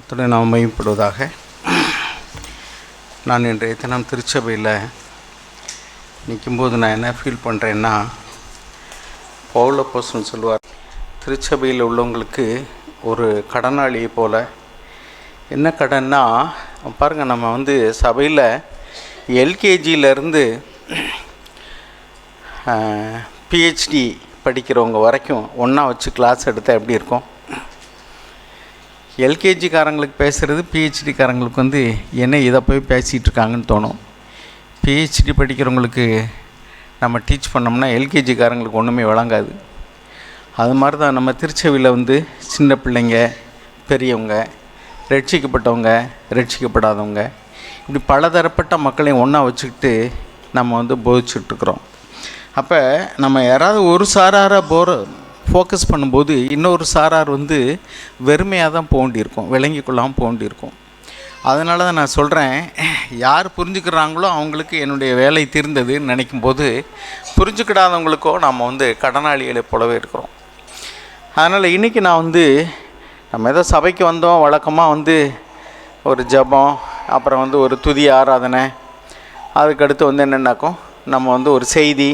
கர்த்தருடைய நாமம் மகிமைப்படுவதாக. நான் இன்றைய தினம் திருச்சபையில் நிற்கும்போது நான் என்ன ஃபீல் பண்ணுறேன்னா, பவுல் அப்போஸ்தலன் சொல்லுவார், திருச்சபையில் உள்ளவங்களுக்கு ஒரு கடனாளியை போல். என்ன கடன்னா பாருங்கள், நம்ம சபையில் எல்கேஜியிலேருந்து பிஹெச்டி படிக்கிறவங்க வரைக்கும் ஒன்றா வச்சு கிளாஸ் எடுத்தால் எப்படி இருக்கும்? எல்கேஜிக்காரங்களுக்கு பேசுகிறது பிஹெச்டிக்காரங்களுக்கு என்ன இதை போய் பேசிகிட்டு இருக்காங்கன்னு தோணும். பிஹெச்டி படிக்கிறவங்களுக்கு நம்ம டீச் பண்ணோம்னா எல்கேஜிக்காரங்களுக்கு ஒன்றுமே விளங்காது. அது மாதிரி தான் நம்ம திருச்சபையில் சின்ன பிள்ளைங்க, பெரியவங்க, ரட்சிக்கப்பட்டவங்க, ரட்சிக்கப்படாதவங்க, இப்படி பலதரப்பட்ட மக்களையும் ஒன்றா வச்சுக்கிட்டு நம்ம போதிச்சுட்ருக்குறோம். அப்போ நம்ம யாராவது ஒரு சாராராக ஃபோக்கஸ் பண்ணும்போது இன்னொரு சாரார் வெறுமையாக தான் போண்டியிருக்கும், விளங்கி கொள்ளாமல் போண்டியிருக்கும். அதனால தான் நான் சொல்கிறேன், யார் புரிஞ்சுக்கிறாங்களோ அவங்களுக்கு என்னுடைய வேலை தீர்ந்ததுன்னு நினைக்கும்போது, புரிஞ்சுக்கிடாதவங்களுக்கோ நம்ம கடனாளிகளை போலவே இருக்கிறோம். அதனால் இன்றைக்கி நான் நம்ம ஏதோ சபைக்கு வந்தோம், வழக்கமாக ஒரு ஜபம், அப்புறம் ஒரு துதி ஆராதனை, அதுக்கடுத்து என்னென்னாக்கும் நம்ம ஒரு செய்தி,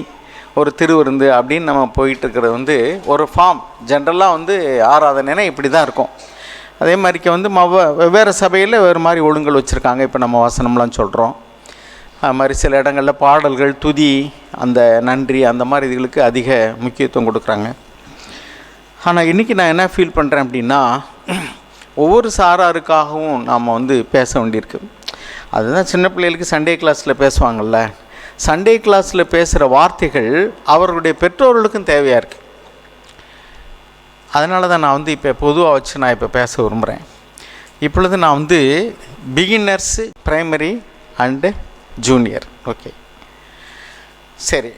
ஒரு திருவிருந்து அப்படின்னு நம்ம போயிட்டுருக்கிறது ஒரு ஃபார்ம். ஜென்ரலாக ஆராதனைனா இப்படி தான் இருக்கும். அதே மாதிரிக்கு வெவ்வேறு சபையில் வேறு மாதிரி ஒழுங்கல் வச்சுருக்காங்க. இப்போ நம்ம வசனம்லாம் சொல்கிறோம். அது மாதிரி சில இடங்களில் பாடல்கள், துதி, அந்த நன்றி, அந்த மாதிரி இதுகளுக்கு அதிக முக்கியத்துவம் கொடுக்குறாங்க. ஆனால் இன்றைக்கி நான் என்ன ஃபீல் பண்ணுறேன் அப்படின்னா, ஒவ்வொரு சாராருக்காகவும் நாம் பேச வேண்டியிருக்கு. அதுதான் சின்ன பிள்ளைகளுக்கு சண்டே கிளாஸில் பேசுவாங்கள்ல, சண்டே கிளாஸில் பேசுகிற வார்த்தைகள் அவர்களுடைய பெற்றோர்களுக்கும் தேவையாக இருக்குது. அதனால தான் நான் இப்போ பொதுவாக வச்சு நான் இப்போ பேச விரும்புகிறேன். இப்பொழுது நான் beginners, primary and junior. Okay, சரி.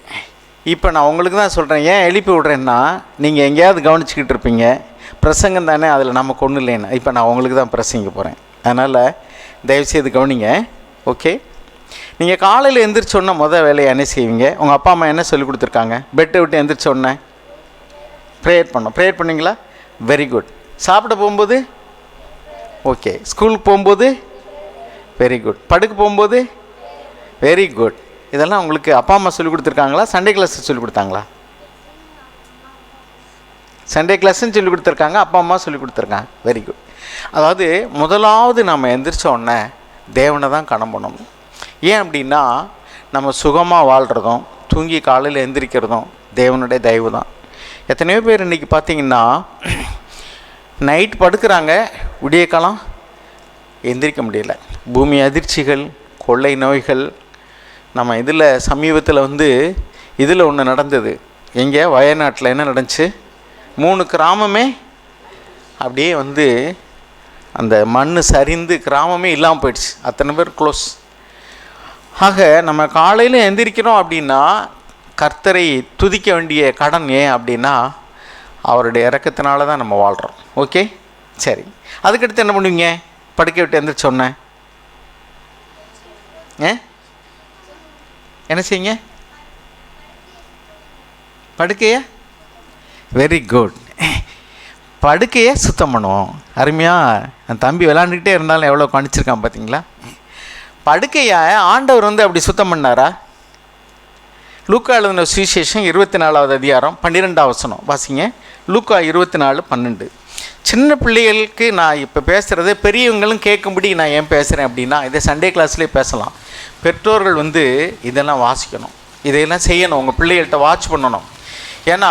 இப்போ நான் உங்களுக்கு தான் சொல்கிறேன். ஏன் எழுப்பி விட்றேன்னா, நீங்கள் எங்கேயாவது கவனிச்சிக்கிட்டு இருப்பீங்க, பிரசங்கம் தானே, அதில் நமக்கு ஒன்றும் இல்லைன்னு. இப்போ நான் உங்களுக்கு தான் பிரசங்க போகிறேன். அதனால் தயவுசெய்து கவனிங்க. ஓகே, நீங்கள் காலையில் எழுந்திரிச்சோன்னே வேலையை என்ன செய்வீங்க? உங்கள் அப்பா அம்மா என்ன சொல்லி கொடுத்துருக்காங்க? பெட்டை விட்டு எழுந்திரிச்சோன்னே ப்ரேயர் பண்ணோம். ப்ரேயர் பண்ணிங்களா? Very good. சாப்பிட போகும்போது? ஓகே. ஸ்கூலுக்கு போகும்போது? Very good. படுக்க போகும்போது? Very good. இதெல்லாம் உங்களுக்கு அப்பா அம்மா சொல்லி கொடுத்துருக்காங்களா? சண்டே கிளாஸ் சொல்லி கொடுத்தாங்களா? சண்டே கிளாஸ்ன்னு சொல்லி கொடுத்துருக்காங்க, அப்பா அம்மா சொல்லி கொடுத்துருக்காங்க. Very good. அதாவது முதலாவது நம்ம எந்திரிச்ச உடனே தேவனை தான் கனம் பண்ணணும். ஏன் அப்படின்னா, நம்ம சுகமாக வாழ்கிறதும் தூங்கி காலையில் எந்திரிக்கிறதும் தேவனுடைய தயவு தான். எத்தனையோ பேர் இன்றைக்கி பார்த்திங்கன்னா, நைட் படுக்கிறாங்க, விடிய காலம் எந்திரிக்க முடியல. பூமி அதிர்ச்சிகள், கொள்ளை நோய்கள். நம்ம இதில் சமீபத்தில் இதில் ஒன்று நடந்தது. எங்கே? வயநாட்டில் என்ன நடந்துச்சு? 3 கிராமமே அப்படியே அந்த மண் சரிந்து கிராமமே இல்லாமல் போயிடுச்சு. அத்தனை பேர் க்ளோஸ். ஆக நம்ம காலையில் எந்திரிக்கிறோம் அப்படின்னா கர்த்தரை துதிக்க வேண்டிய கடன். ஏன் அப்படின்னா, அவருடைய இரக்கத்தினால தான் நம்ம வாழ்கிறோம். ஓகே, சரி. அதுக்கடுத்து என்ன பண்ணுவீங்க? படுக்க விட்டு எந்திரிச்சோன்னே என்ன செய்யுங்க? படுக்கைய வெரி குட். படுக்கையை சுத்தம் பண்ணுவோம். அருமையாக என் தம்பி விளாண்டுக்கிட்டே இருந்தாலும் எவ்வளோ கணிச்சிருக்கான் பார்த்தீங்களா? படுக்கையை ஆண்டவர் அப்படி சுத்தம் பண்ணாரா? லூக்கா எழுதின சுவிசேஷம் 24வது அதிகாரம் 12வது வசனம் வாசிங்க. லூக்கா 24:12. சின்ன பிள்ளைகளுக்கு நான் இப்போ பேசுகிறது பெரியவங்களும் கேட்கும்படி நான் ஏன் பேசுகிறேன் அப்படின்னா, இதை சண்டே கிளாஸ்லேயே பேசலாம். பெற்றோர்கள் இதெல்லாம் வாசிக்கணும், இதையெல்லாம் செய்யணும், உங்கள் பிள்ளைகள்கிட்ட வாட்ச் பண்ணணும். ஏன்னா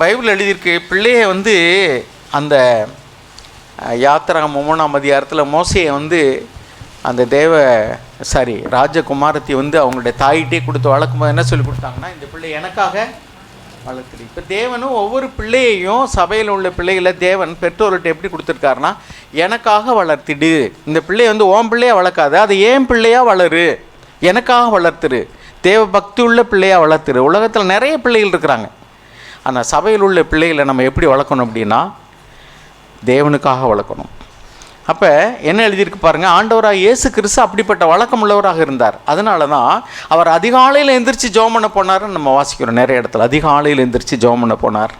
பைபிள் எழுதியிருக்கு, பிள்ளையை அந்த யாத்திராகம் 3ஆம் அதிகாரத்தில் மோசையை அந்த ராஜகுமாரத்தை அவங்களுடைய தாயிட்டே கொடுத்து வளர்க்கும்போது என்ன சொல்லி கொடுத்தாங்கன்னா, இந்த பிள்ளை எனக்காக வளர்த்துடு. இப்போ தேவனும் ஒவ்வொரு பிள்ளையையும், சபையில் உள்ள பிள்ளைகளை தேவன் பெற்றோர்கிட்ட எப்படி கொடுத்துருக்காருன்னா, எனக்காக வளர்த்திடு. இந்த பிள்ளையை ஓம் பிள்ளையாக வளர்க்காது, அது ஏன் பிள்ளையாக வளரு, எனக்காக வளர்த்துரு, தேவ பக்தி உள்ள பிள்ளையாக வளர்த்துரு. உலகத்தில் நிறைய பிள்ளைகள் இருக்கிறாங்க. ஆனால் சபையில் உள்ள பிள்ளைகளை நம்ம எப்படி வளர்க்கணும் அப்படின்னா, தேவனுக்காக வளர்க்கணும். அப்போ என்ன எழுதியிருக்கு பாருங்கள், ஆண்டவராக இயேசு கிறிஸ்து அப்படிப்பட்ட வழக்கம் உள்ளவராக இருந்தார். அதனால தான் அவர் அதிகாலையில் எந்திரிச்சு ஜெபம் பண்ண போனார்னு நம்ம வாசிக்கிறோம். நிறைய இடத்துல அதிகாலையில் எந்திரிச்சு ஜெபம் பண்ண போனார்.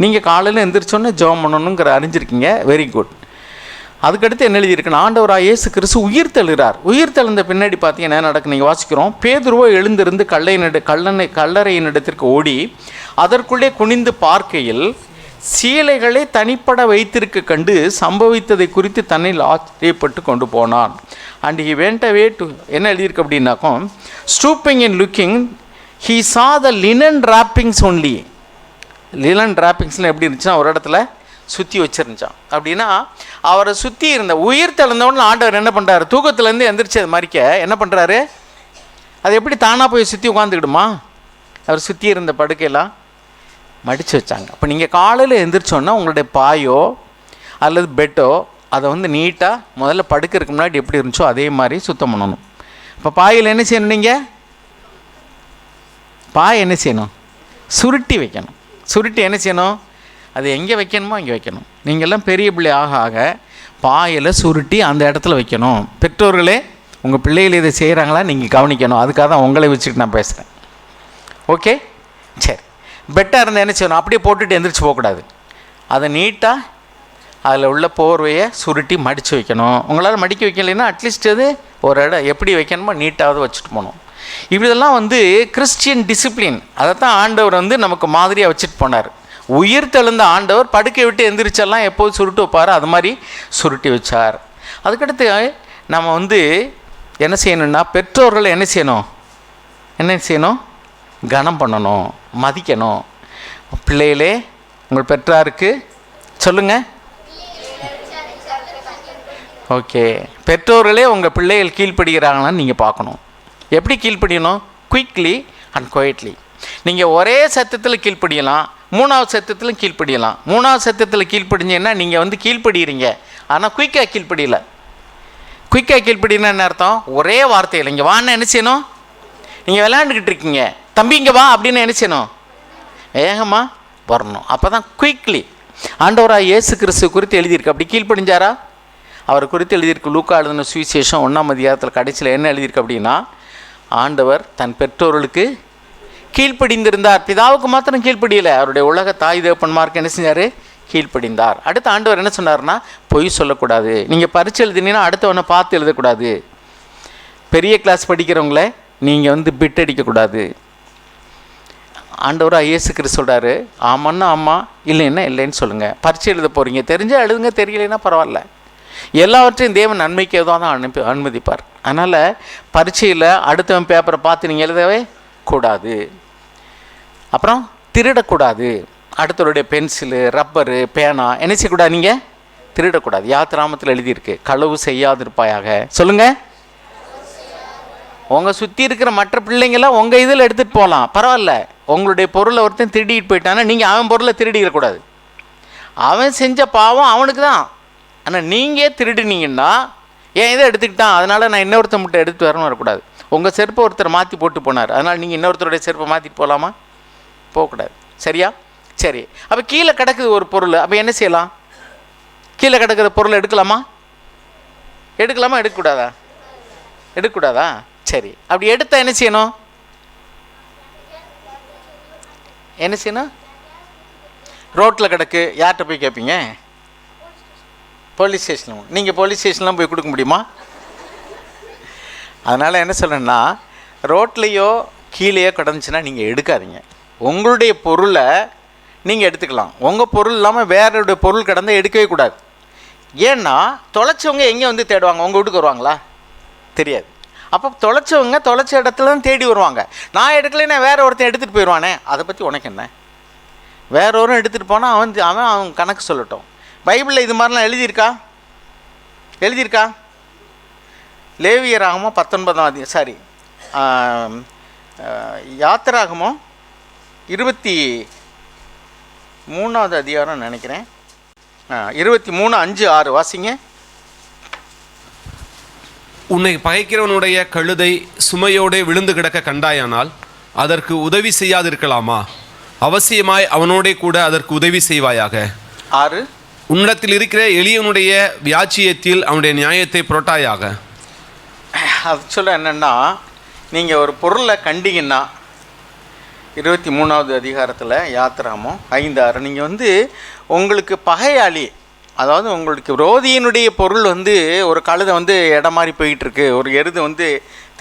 நீங்கள் காலையில் எந்திரிச்சோன்னே ஜெபம் பண்ணணுங்கிற அறிஞ்சிருக்கீங்க. Very good. அதுக்கடுத்து என்ன எழுதியிருக்குன்னா, ஆண்டவராக இயேசு கிறிஸ்து உயிர் தெழுகிறார். உயிர் தெழுந்த பின்னாடி பார்த்தீங்கன்னா என்ன நடக்கு நீங்கள் வாசிக்கிறோம். பேதுருவோ எழுந்திருந்து கல்லறையின் இடத்திற்கு ஓடி அதற்குள்ளே குனிந்து பார்க்கையில் சீலைகளை தனிப்பட வைத்திருக்க கண்டு சம்பவித்ததை குறித்து தன்னில் ஆச்சரியப்பட்டு கொண்டு போனான். And he went away to, என்ன எழுதியிருக்கு அப்படின்னாக்கும், stooping in looking he saw the linen drapings only. லினன் டிராப்பிங்ஸ்லாம் எப்படி இருந்துச்சுன்னா ஒரு இடத்துல சுற்றி வச்சுருந்துச்சான். அப்படின்னா அவரை சுற்றி இருந்த உயிர் தெழுந்தவொன்னு ஆண்டவர் என்ன பண்ணுறாரு, தூக்கத்துலேருந்து எந்திரிச்சு அது மாதிரிக்க என்ன பண்ணுறாரு, அது எப்படி தானாக போய் சுற்றி உட்காந்துக்கிடுமா, அவர் சுற்றி இருந்த படுக்கையெல்லாம் மடித்து வச்சாங்க. அப்போ நீங்கள் காலையில் எந்திரிச்சோன்னா உங்களுடைய பாயோ அல்லது பெட்டோ அதை வந்து நீட்டாக முதல்ல படுக்கிறதுக்கு முன்னாடி எப்படி இருந்துச்சோ அதே மாதிரி சுத்தம் பண்ணணும். இப்போ பாயில் என்ன செய்யணும், நீங்கள் பாய் என்ன செய்யணும், சுருட்டி வைக்கணும். சுருட்டி என்ன செய்யணும், அது எங்கே வைக்கணுமோ அங்கே வைக்கணும். நீங்கள்லாம் பெரிய பிள்ளை ஆக ஆக பாயில் சுருட்டி அந்த இடத்துல வைக்கணும். பெற்றோர்களே உங்கள் பிள்ளைகள் இதை செய்கிறாங்களா நீங்கள் கவனிக்கணும். அதுக்காக தான் உங்களை வச்சுட்டு நான் பேசுகிறேன். ஓகே, சரி. பெட்டாக இருந்தால் என்ன செய்யணும், அப்படியே போட்டுட்டு எந்திரிச்சு போகக்கூடாது. அதை நீட்டாக அதில் உள்ள போர்வையை சுருட்டி மடித்து வைக்கணும். உங்களால் மடிக்க வைக்கலைன்னா அட்லீஸ்ட் அது ஒரு இடம் எப்படி வைக்கணுமோ நீட்டாவது வச்சுட்டு போகணும். இப்படிதெல்லாம் வந்து கிறிஸ்டியன் டிசிப்ளின். அதை தான் ஆண்டவர் வந்து நமக்கு மாதிரியாக வச்சுட்டு போனார். உயிர் தெழுந்த ஆண்டவர் படுக்கை விட்டு எந்திரிச்செல்லாம் எப்போது சுருட்டி வைப்பார், அது மாதிரி சுருட்டி வச்சார். அதுக்கடுத்து நம்ம வந்து என்ன செய்யணும்னா, பெற்றோர்களை என்ன செய்யணும், கனம் பண்ணணும், மதிக்கணும். பிள்ளைகளே உங்கள் பெற்றாருக்கு சொல்லுங்கள். ஓகே, பெற்றோர்களே உங்கள் பிள்ளைகள் கீழ்ப்படுகிறாங்களான்னு நீங்கள் பார்க்கணும். எப்படி கீழ்ப்படியணும், குயிக்லி அண்ட் குவைட்லி. நீங்கள் ஒரே சத்தத்தில் கீழ்ப்படியலாம், மூணாவது சத்தத்தில் கீழ்ப்படியலாம். மூணாவது சத்தத்தில் கீழ்ப்படிஞ்சிங்கன்னா நீங்கள் வந்து கீழ்ப்படுகிறீங்க, ஆனால் குயிக்காக கீழ்ப்படியலை. குயிக்காக கீழ்ப்படினா என்ன அர்த்தம், ஒரே வார்த்தையில் இங்கே வான்னு என்ன செய்யணும், நீங்கள் விளையாண்டுக்கிட்டு இருக்கீங்க, தம்பி இங்கே வா அப்படின்னு என்ன செய்யணும், வேகமாக வரணும். அப்போ தான் குயிக்லி. ஆண்டவராக இயேசு கிறிஸ்து குறித்து எழுதியிருக்கு. அப்படி கீழ்ப்படிஞ்சாரா, அவர் குறித்து எழுதியிருக்கு. லூக்கா எழுதின சுவிசேஷம் 1ஆம் அதிகாரத்தில் கடைசியில் என்ன எழுதியிருக்கு அப்படின்னா, ஆண்டவர் தன் பெற்றோர்களுக்கு கீழ்ப்படிந்திருந்தார். பிதாவுக்கு மாத்திரம் கீழ்ப்படியலை, அவருடைய உலக தாய் தகப்பன்மார்க்கு என்ன செஞ்சார், கீழ்ப்படிந்தார். அடுத்து ஆண்டவர் என்ன சொன்னார்னா, பொய் சொல்லக்கூடாது. நீங்கள் பரீட்சை எழுதினீங்கன்னா அடுத்தவனை பார்த்து எழுதக்கூடாது. பெரிய கிளாஸ் படிக்கிறவங்கள நீங்கள் வந்து பிட் அடிக்கக்கூடாது. ஆண்டவராக இயேசு கிறிஸ்து சொல்கிறாரு, ஆமான்னா ஆமாம், இல்லைன்னா இல்லைன்னு சொல்லுங்கள். பரீட்சை எழுத போகிறீங்க, தெரிஞ்சால் எழுதுங்க, தெரியலைன்னா பரவாயில்ல. எல்லாவற்றையும் தேவன் நன்மைக்கு தான் அனுமதிப்பார். அதனால் பரீட்சையில் அடுத்தவன் பேப்பரை பார்த்து நீங்கள் எழுதவே கூடாது. அப்புறம் திருடக்கூடாது. அடுத்தவருடைய பென்சிலு, ரப்பரு, பேனா என்ன செய்யக்கூடாது, நீங்கள் திருடக்கூடாது. யாத்திராமத்தில் எழுதியிருக்கு, களவு செய்யாதிருப்பாயாக. சொல்லுங்கள். உங்கள் சுற்றி இருக்கிற மற்ற பிள்ளைங்களாம் உங்கள் இதில் எடுத்துகிட்டு போகலாம், பரவாயில்ல. உங்களுடைய பொருளை ஒருத்தன் திருடிட்டு போயிட்டானா நீங்கள் அவன் பொருளை திருடிடக்கூடாது. அவன் செஞ்ச பாவம் அவனுக்கு தான். ஆனால் நீங்கள் திருடினீங்கன்னா ஏன் இதை எடுத்துக்கிட்டான், அதனால் நான் இன்னொருத்தர் மட்டும் எடுத்து வரணும் வரக்கூடாது. உங்கள் செருப்பை ஒருத்தர் மாற்றி போட்டு போனார், அதனால் நீங்கள் இன்னொருத்தருடைய செருப்பை மாற்றிட்டு போகலாமா, போகக்கூடாது. சரியா, சரி. அப்போ கீழே கிடக்குது ஒரு பொருள், அப்போ என்ன செய்யலாம், கீழே கிடக்கிற பொருளை எடுக்கலாமா, எடுக்கக்கூடாதா? சரி. அப்படி எடுத்தால் என்ன செய்யணும், ரோட்டில் கிடக்கு, யார்கிட்ட போய் கேட்பீங்க, போலீஸ் ஸ்டேஷனில். நீங்கள் போலீஸ் ஸ்டேஷன்லாம் போய் கொடுக்க முடியுமா? அதனால் என்ன சொல்கிறேன்னா, ரோட்லேயோ கீழேயோ கிடந்துச்சுன்னா நீங்கள் எடுக்காதீங்க. உங்களுடைய பொருளை நீங்கள் எடுத்துக்கலாம். உங்கள் பொருள் இல்லாமல் வேறோடைய பொருள் கிடந்தால் எடுக்கவே கூடாது. ஏன்னா தொலைச்சவங்க எங்கே வந்து தேடுவாங்க, உங்கள் வீட்டுக்கு வருவாங்களா, தெரியாது. அப்போ தொலைச்சவங்க தொலைச்ச இடத்துல தான் தேடி வருவாங்க. நான் எடுக்கலைன்னா வேற ஒருத்தன் எடுத்துகிட்டு போயிடுவானே, அதை பற்றி உனக்கு என்ன, வேற ஒருவரும் எடுத்துகிட்டு போனால் அவன் கணக்கு சொல்லட்டும். பைபிளில் இது மாதிரிலாம் எழுதியிருக்கா? லேவியராகமோ 19 யாத்திராகமோ 23வது அதிகாரம் நினைக்கிறேன், 23:5-6 வாசிங்க. உன்னை பகைக்கிறவனுடைய கழுதை சுமையோடு விழுந்து கிடக்க கண்டாயானால் அதற்கு உதவி செய்யாதிருக்கலாமா? அவசியமாய் அவனோடே கூட அதற்கு உதவி செய்வாயாக. 6, உன்னிடத்தில் இருக்கிற எளியவனுடைய வியாச்சியத்தில் அவனுடைய நியாயத்தை புரட்டாயாக. அது சொல்ல என்னென்னா, நீங்கள் ஒரு பொருளை கண்டிங்கன்னா 23வது அதிகாரத்தில் யாத்திராமோ 5:6, நீங்கள் வந்து உங்களுக்கு பகையாளி அதாவது உங்களுக்கு விரோதியினுடைய பொருள் வந்து ஒரு கழுதை வந்து இடம் மாதிரி போயிட்டுருக்கு, ஒரு எருது வந்து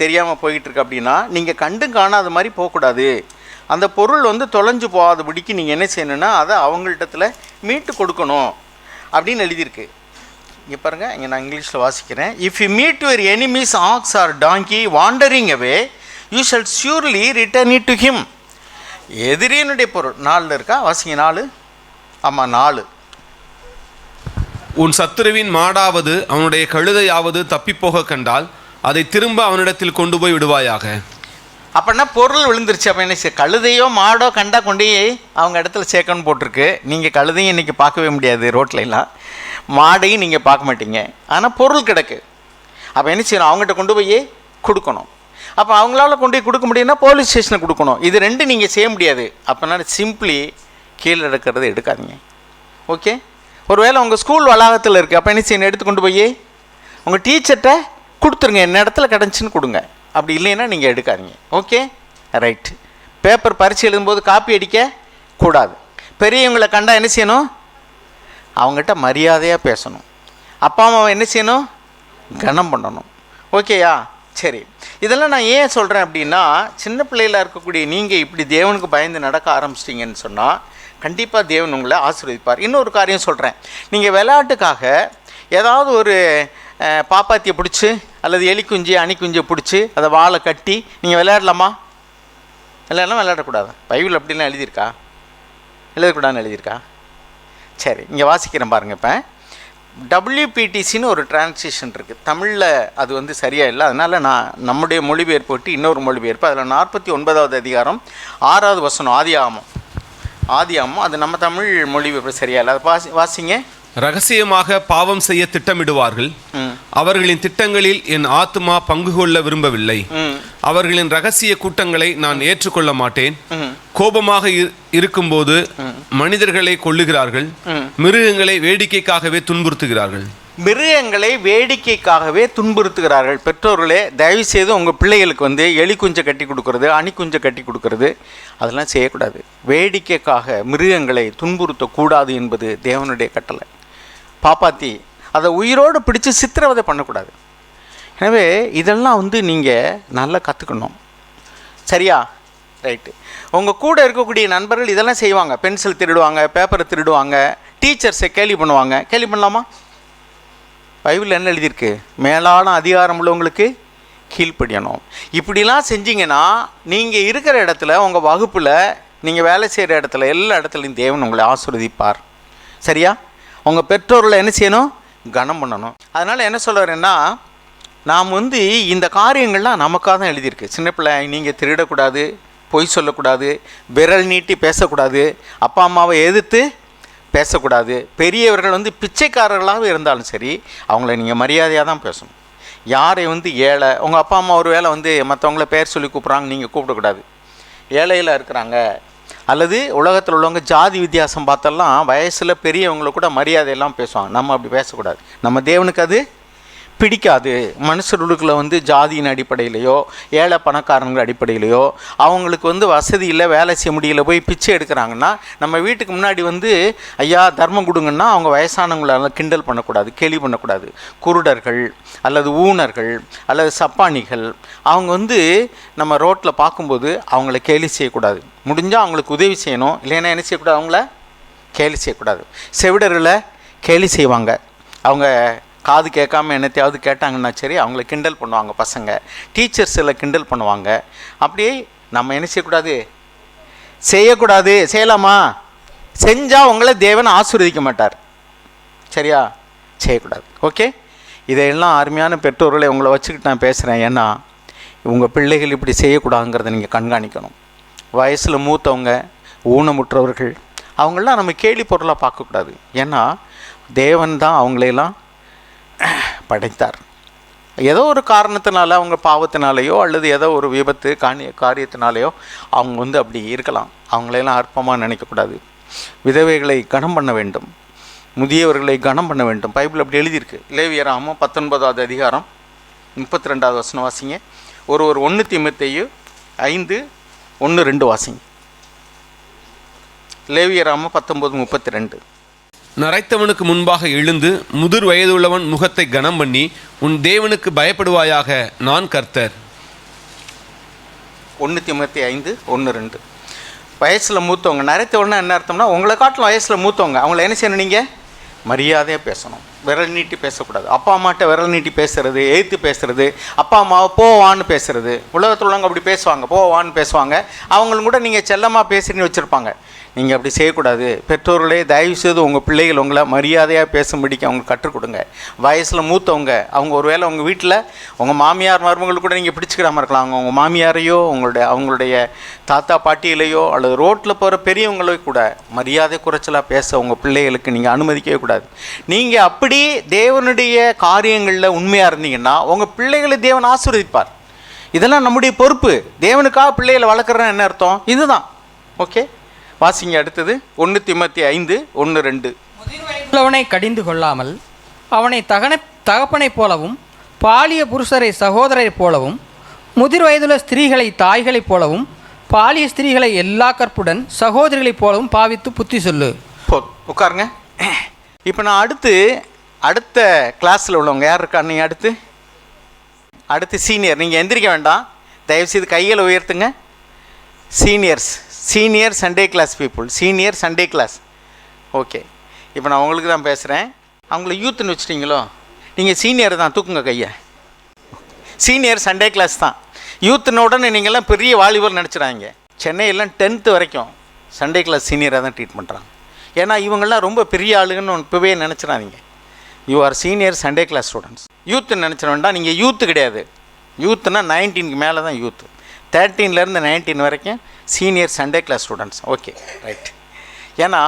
தெரியாமல் போயிட்டுருக்கு அப்படின்னா நீங்கள் கண்டும் காணாத மாதிரி போகக்கூடாது. அந்த பொருள் வந்து தொலைஞ்சு போகாதபடிக்கு நீங்கள் என்ன செய்யணுன்னா அதை அவங்கள்ட்டத்தில் மீட்டு கொடுக்கணும் அப்படின்னு எழுதியிருக்கு. இங்கே பாருங்கள், இங்கே நான் இங்கிலீஷில் வாசிக்கிறேன். If you meet your enemy's ox or donkey wandering away you shall surely return it to him. எதிரியினுடைய பொருள் 4 இருக்கா, வாசிங்க 4. ஆமாம் 4. உன் சத்துருவின் மாடாவது அவனுடைய கழுதையாவது தப்பிப்போக கண்டால் அதை திரும்ப அவனிடத்தில் கொண்டு போய் விடுவாயாக. அப்படின்னா பொருள் விழுந்துருச்சு. அப்போ என்ன கழுதையோ மாடோ கண்டா கொண்டு அவங்க இடத்துல சேர்க்கணும்னு போட்டிருக்கு. நீங்கள் கழுதையும் இன்றைக்கி பார்க்கவே முடியாது, ரோட்லலாம் மாடையும் நீங்கள் பார்க்க மாட்டீங்க. ஆனால் பொருள் கிடக்கு. அப்போ என்ன செய்யணும், அவங்ககிட்ட கொண்டு போய் கொடுக்கணும். அப்போ அவங்களால கொண்டு போய் கொடுக்க முடியும்னா போலீஸ் ஸ்டேஷனுக்கு கொடுக்கணும். இது 2 நீங்கள் செய்ய முடியாது. அப்போனா சிம்பிளி கீழே எடுக்கிறத எடுக்காதீங்க. ஓகே, ஒருவேளை உங்கள் ஸ்கூல் வளாகத்தில் இருக்குது, அப்போ என்ன செய்யணும், எடுத்து கொண்டு போய் உங்கள் டீச்சர்கிட்ட கொடுத்துருங்க, என்ன இடத்துல கிடச்சின்னு கொடுங்க. அப்படி இல்லைன்னா நீங்கள் எடுக்காதீங்க. Okay, right. பேப்பர் பரிட்சை எழுதும்போது காப்பி அடிக்க கூடாது. பெரியவங்களை கண்டா என்ன செய்யணும், அவங்ககிட்ட மரியாதையாக பேசணும். அப்பா அம்மாவை என்ன செய்யணும், கனம் பண்ணணும். ஓகேயா, சரி. இதெல்லாம் நான் ஏன் சொல்கிறேன் அப்படின்னா, சின்ன பிள்ளையில் இருக்கக்கூடிய நீங்கள் இப்படி தேவனுக்கு பயந்து நடக்க ஆரம்பிச்சிட்டிங்கன்னு சொன்னால் கண்டிப்பாக தேவன் உங்களை ஆசீர்வதிப்பார். இன்னொரு காரியம் சொல்கிறேன், நீங்கள் விளையாட்டுக்காக ஏதாவது ஒரு பாப்பாத்தியை பிடிச்சி அல்லது எலி குஞ்சு அணி குஞ்சை பிடிச்சி அதை வாழை கட்டி நீங்கள் விளையாடலாமா? விளையாடக்கூடாது. பைபிள் அப்படிலாம் எழுதியிருக்கா? எழுதக்கூடாதுன்னு எழுதியிருக்கா? சரி, இங்கே வாசிக்கிறேன் பாருங்கள். இப்போ WPTCன்னு ஒரு டிரான்ஸ்லேஷன் இருக்குது தமிழில், அது வந்து சரியாக இல்லை. அதனால் நான் நம்முடைய மொழிபெயர்ப்பு போட்டு இன்னொரு மொழிபெயர்ப்பு, அதில் 49வது அதிகாரம் 6வது வசனம், ஆதியாகமம். அது நம்ம தமிழ் மொழிபெயர்ப்பு சரியா இல்லை. அதை வாசிங்க. ரகசியமாக பாவம் செய்ய திட்டமிடுவார்கள், அவர்களின் திட்டங்களில் என் ஆத்துமா பங்கு கொள்ள விரும்பவில்லை. அவர்களின் ரகசிய கூட்டங்களை நான் ஏற்றுக்கொள்ள மாட்டேன். கோபமாக இருக்கும்போது மனிதர்களை கொல்லுகிறார்கள், மிருகங்களை வேடிக்கைக்காகவே துன்புறுத்துகிறார்கள். பெற்றோர்களே, தயவுசெய்து உங்கள் பிள்ளைகளுக்கு வந்து எலி குஞ்சை கட்டி கொடுக்கறது, அணி குஞ்சை கட்டி கொடுக்கறது அதெல்லாம் செய்யக்கூடாது. வேடிக்கைக்காக மிருகங்களை துன்புறுத்தக்கூடாது என்பது தேவனுடைய கட்டளை. பாப்பாத்தி அதை உயிரோடு பிடிச்சி சித்திரவதை பண்ணக்கூடாது. எனவே இதெல்லாம் வந்து நீங்கள் நல்லா கற்றுக்கணும். சரியா, ரைட்டு. உங்கள் கூட இருக்கக்கூடிய நண்பர்கள் இதெல்லாம் செய்வாங்க. பென்சில் திருடுவாங்க, பேப்பரை திருடுவாங்க, டீச்சர்ஸை கேலி பண்ணுவாங்க. கேலி பண்ணலாமா? பைபிள் என்ன எழுதியிருக்கு, மேலான அதிகாரம் உள்ளவங்களுக்கு கீழ்ப்படியணும். இப்படிலாம் செஞ்சிங்கன்னா நீங்கள் இருக்கிற இடத்துல, உங்கள் வகுப்பில், நீங்கள் வேலை செய்கிற இடத்துல, எல்லா இடத்துலையும் தேவன் உங்களை ஆசீர்வதிப்பார். சரியா? உங்கள் பெற்றோர்களை என்ன செய்யணும், கனம் பண்ணணும். அதனால் என்ன சொல்கிறேன்னா, நாம் வந்து இந்த காரியங்கள்லாம் நமக்காக தான் எழுதியிருக்கு. சின்ன பிள்ளை நீங்கள் திருடக்கூடாது, பொய் சொல்லக்கூடாது, விரல் நீட்டி பேசக்கூடாது, அப்பா அம்மாவை எதிர்த்து பேசக்கூடாது. பெரியவர்கள் வந்து பிச்சைக்காரர்களாக இருந்தாலும் சரி, அவங்கள நீங்கள் மரியாதையாக தான் பேசணும். யாரை வந்து ஏழை, உங்கள் அப்பா அம்மா ஒரு வேளை வந்து மற்றவங்கள பேர் சொல்லி கூப்பிட்றாங்க, நீங்கள் கூப்பிடக்கூடாது. ஏழையில் இருக்கிறாங்க அல்லது உலகத்தில் உள்ளவங்க ஜாதி வித்தியாசம் பார்த்தெல்லாம் வயசில் பெரியவங்கள கூட மரியாதையெல்லாம் பேசுவாங்க. நம்ம அப்படி பேசக்கூடாது. நம்ம தேவனுக்கு அது பிடிக்காது. மனுஷர்களுக்குள்ள வந்து ஜாதியின் அடிப்படையிலையோ ஏழை பணக்காரங்கள் அடிப்படையிலையோ அவங்களுக்கு வந்து வசதி இல்லை, வேலை செய்ய முடியல, போய் பிச்சை எடுக்கிறாங்கன்னா நம்ம வீட்டுக்கு முன்னாடி வந்து ஐயா தர்மம் கொடுங்கன்னா அவங்க வயசானவங்களால கிண்டல் பண்ணக்கூடாது, கேலி பண்ணக்கூடாது. குருடர்கள் அல்லது ஊனர்கள் அல்லது சப்பானிகள் அவங்க வந்து நம்ம ரோட்டில் பார்க்கும்போது அவங்கள கேலி செய்யக்கூடாது. முடிஞ்சால் அவங்களுக்கு உதவி செய்யணும், இல்லைன்னா என்ன செய்யக்கூடாது, அவங்கள கேலி செய்யக்கூடாது. செவிடர்களை கேலி செய்வாங்க. அவங்க காது கேட்காம என்னத்தையாவது கேட்டாங்கன்னா சரி அவங்கள கிண்டல் பண்ணுவாங்க பசங்க. டீச்சர்ஸில் கிண்டல் பண்ணுவாங்க. அப்படியே நம்ம என்ன செய்யக்கூடாது. செய்யலாமா? செஞ்சால் உங்களை தேவன் ஆசீர்வதிக்க மாட்டார். சரியா? செய்யக்கூடாது. ஓகே, இதையெல்லாம் அருமையான பெற்றோர்களை உங்களை வச்சுக்கிட்டு நான் பேசுகிறேன். ஏன்னா உங்கள் பிள்ளைகள் இப்படி செய்யக்கூடாதுங்கிறத நீங்கள் கண்காணிக்கணும். வயசில் மூத்தவங்க, ஊனமுற்றவர்கள் அவங்களெலாம் நம்ம கேலி பொருளாக பார்க்கக்கூடாது. ஏன்னா தேவன் தான் அவங்களையெல்லாம் படைத்தார். ஏதோ ஒரு காரணத்தினால, அவங்க பாவத்தினாலேயோ அல்லது ஏதோ ஒரு விபத்து காரியத்தினாலேயோ அவங்க வந்து அப்படி இருக்கலாம். அவங்களையெல்லாம் அற்பமாக நினைக்கக்கூடாது. விதவைகளை கனம் பண்ண வேண்டும், முதியவர்களை கனம் பண்ண வேண்டும். பைபிள் அப்படி எழுதியிருக்கு. லேவியராகமம் 19வது அதிகாரம் 32வது வசனம் வாசிங்க. ஒரு 1 தீமோத்தேயு 5:1-2 வாசிங்க. லேவியராகமம் 19:32. நரைத்தவனுக்கு முன்பாக எழுந்து முதிர் வயதுள்ளவன் முகத்தை கனம் பண்ணி உன் தேவனுக்கு பயப்படுவாயாக, நான் கர்த்தர். 1 தீமோத்தேயு 5:1-2. வயசில் மூத்தவங்க, நரைத்தவன்னா என்ன அர்த்தம்னா உங்களை காட்டிலும் வயசில் மூத்தவங்க. அவங்கள என்ன செய்யணும்? நீங்கள் மரியாதையாக பேசணும், விரல் நீட்டி பேசக்கூடாது. அப்பா அம்மாட்ட விரல் நீட்டி பேசுறது, எய்த்து பேசுறது, அப்பா அம்மாவை போவான்னு பேசுறது. உலகத்தில் உள்ளவங்க அப்படி பேசுவாங்க, போவான்னு பேசுவாங்க. அவங்களும் கூட நீங்கள் செல்லமாக பேசுன்னு வச்சுருப்பாங்க. நீங்கள் அப்படி செய்யக்கூடாது. பெற்றோர்களே, தயவு செய்து உங்கள் பிள்ளைகள் உங்களை மரியாதையாக பேசும்படிக்கு அவங்க கற்றுக் கொடுங்க. வயசில் மூத்தவங்க, அவங்க ஒருவேளை உங்கள் வீட்டில் உங்கள் மாமியார் மருமகள் கூட நீங்கள் பிடிச்சிக்கிடாமல் இருக்கலாம். அவங்க உங்கள் மாமியாரையோ அவங்களுடைய தாத்தா பாட்டியிலையோ அல்லது ரோட்டில் போகிற பெரியவங்களோ கூட மரியாதை குறைச்சலாக பேச உங்கள் பிள்ளைகளுக்கு நீங்கள் அனுமதிக்கவே கூடாது. நீங்கள் அப்படி தேவனுடைய காரியங்களில் உண்மையாக இருந்தீங்கன்னா உங்கள் பிள்ளைகளை தேவன் ஆசீர்வதிப்பார். இதெல்லாம் நம்முடைய பொறுப்பு. தேவனுக்காக பிள்ளைகளை வளர்க்குறேன்னு என்ன அர்த்தம்? இதுதான். ஓகே, வாசிங்க அடுத்தது. 1 தீமோத்தேயு 5:1-2. முதிர்வயதுள்ளவனை கடிந்து கொள்ளாமல் அவனை தகப்பனைப் போலவும் பாலிய புருஷரை சகோதரரைப் போலவும் முதிர் வயதுள்ள ஸ்திரீகளை தாய்களைப் போலவும் பாலிய ஸ்திரீகளை எல்லா கற்புடன் சகோதரிகளைப் போலவும் பாவித்து புத்தி சொல்லு. உட்காருங்க. இப்போ நான் அடுத்த கிளாஸில் உள்ளவங்க யார் இருக்கா? நீங்கள் அடுத்து சீனியர். நீங்கள் எந்திரிக்க வேண்டாம், தயவுசெய்து கைகளை உயர்த்துங்க. Senior Sunday class people, senior Sunday class. Okay, இப்போ நான் உங்களுக்கு தான் பேசுகிறேன். அவங்கள யூத்துன்னு வச்சுட்டிங்களோ, நீங்கள் சீனியர் தான், தூக்குங்க கையை. சீனியர் சண்டே கிளாஸ் தான். யூத்துன்னு உடனே நீங்கள்லாம் பெரிய வாலிபர் நினச்சிடாங்க. சென்னையெல்லாம் 10th வரைக்கும் சண்டே கிளாஸ் சீனியராக தான் ட்ரீட் பண்ணுறாங்க. ஏன்னா இவங்கெல்லாம் ரொம்ப பெரிய ஆளுங்கன்னு இப்போவே நினச்சிடாதீங்க. You are senior Sunday class students. யூத்துன்னு நினச்சிட வேண்டாம். நீங்கள் யூத்து கிடையாது. யூத்துனா 19க்கு மேலே தான் யூத்து. 13லேருந்து 19 வரைக்கும் senior Sunday class students. Okay, right. ஏன்னா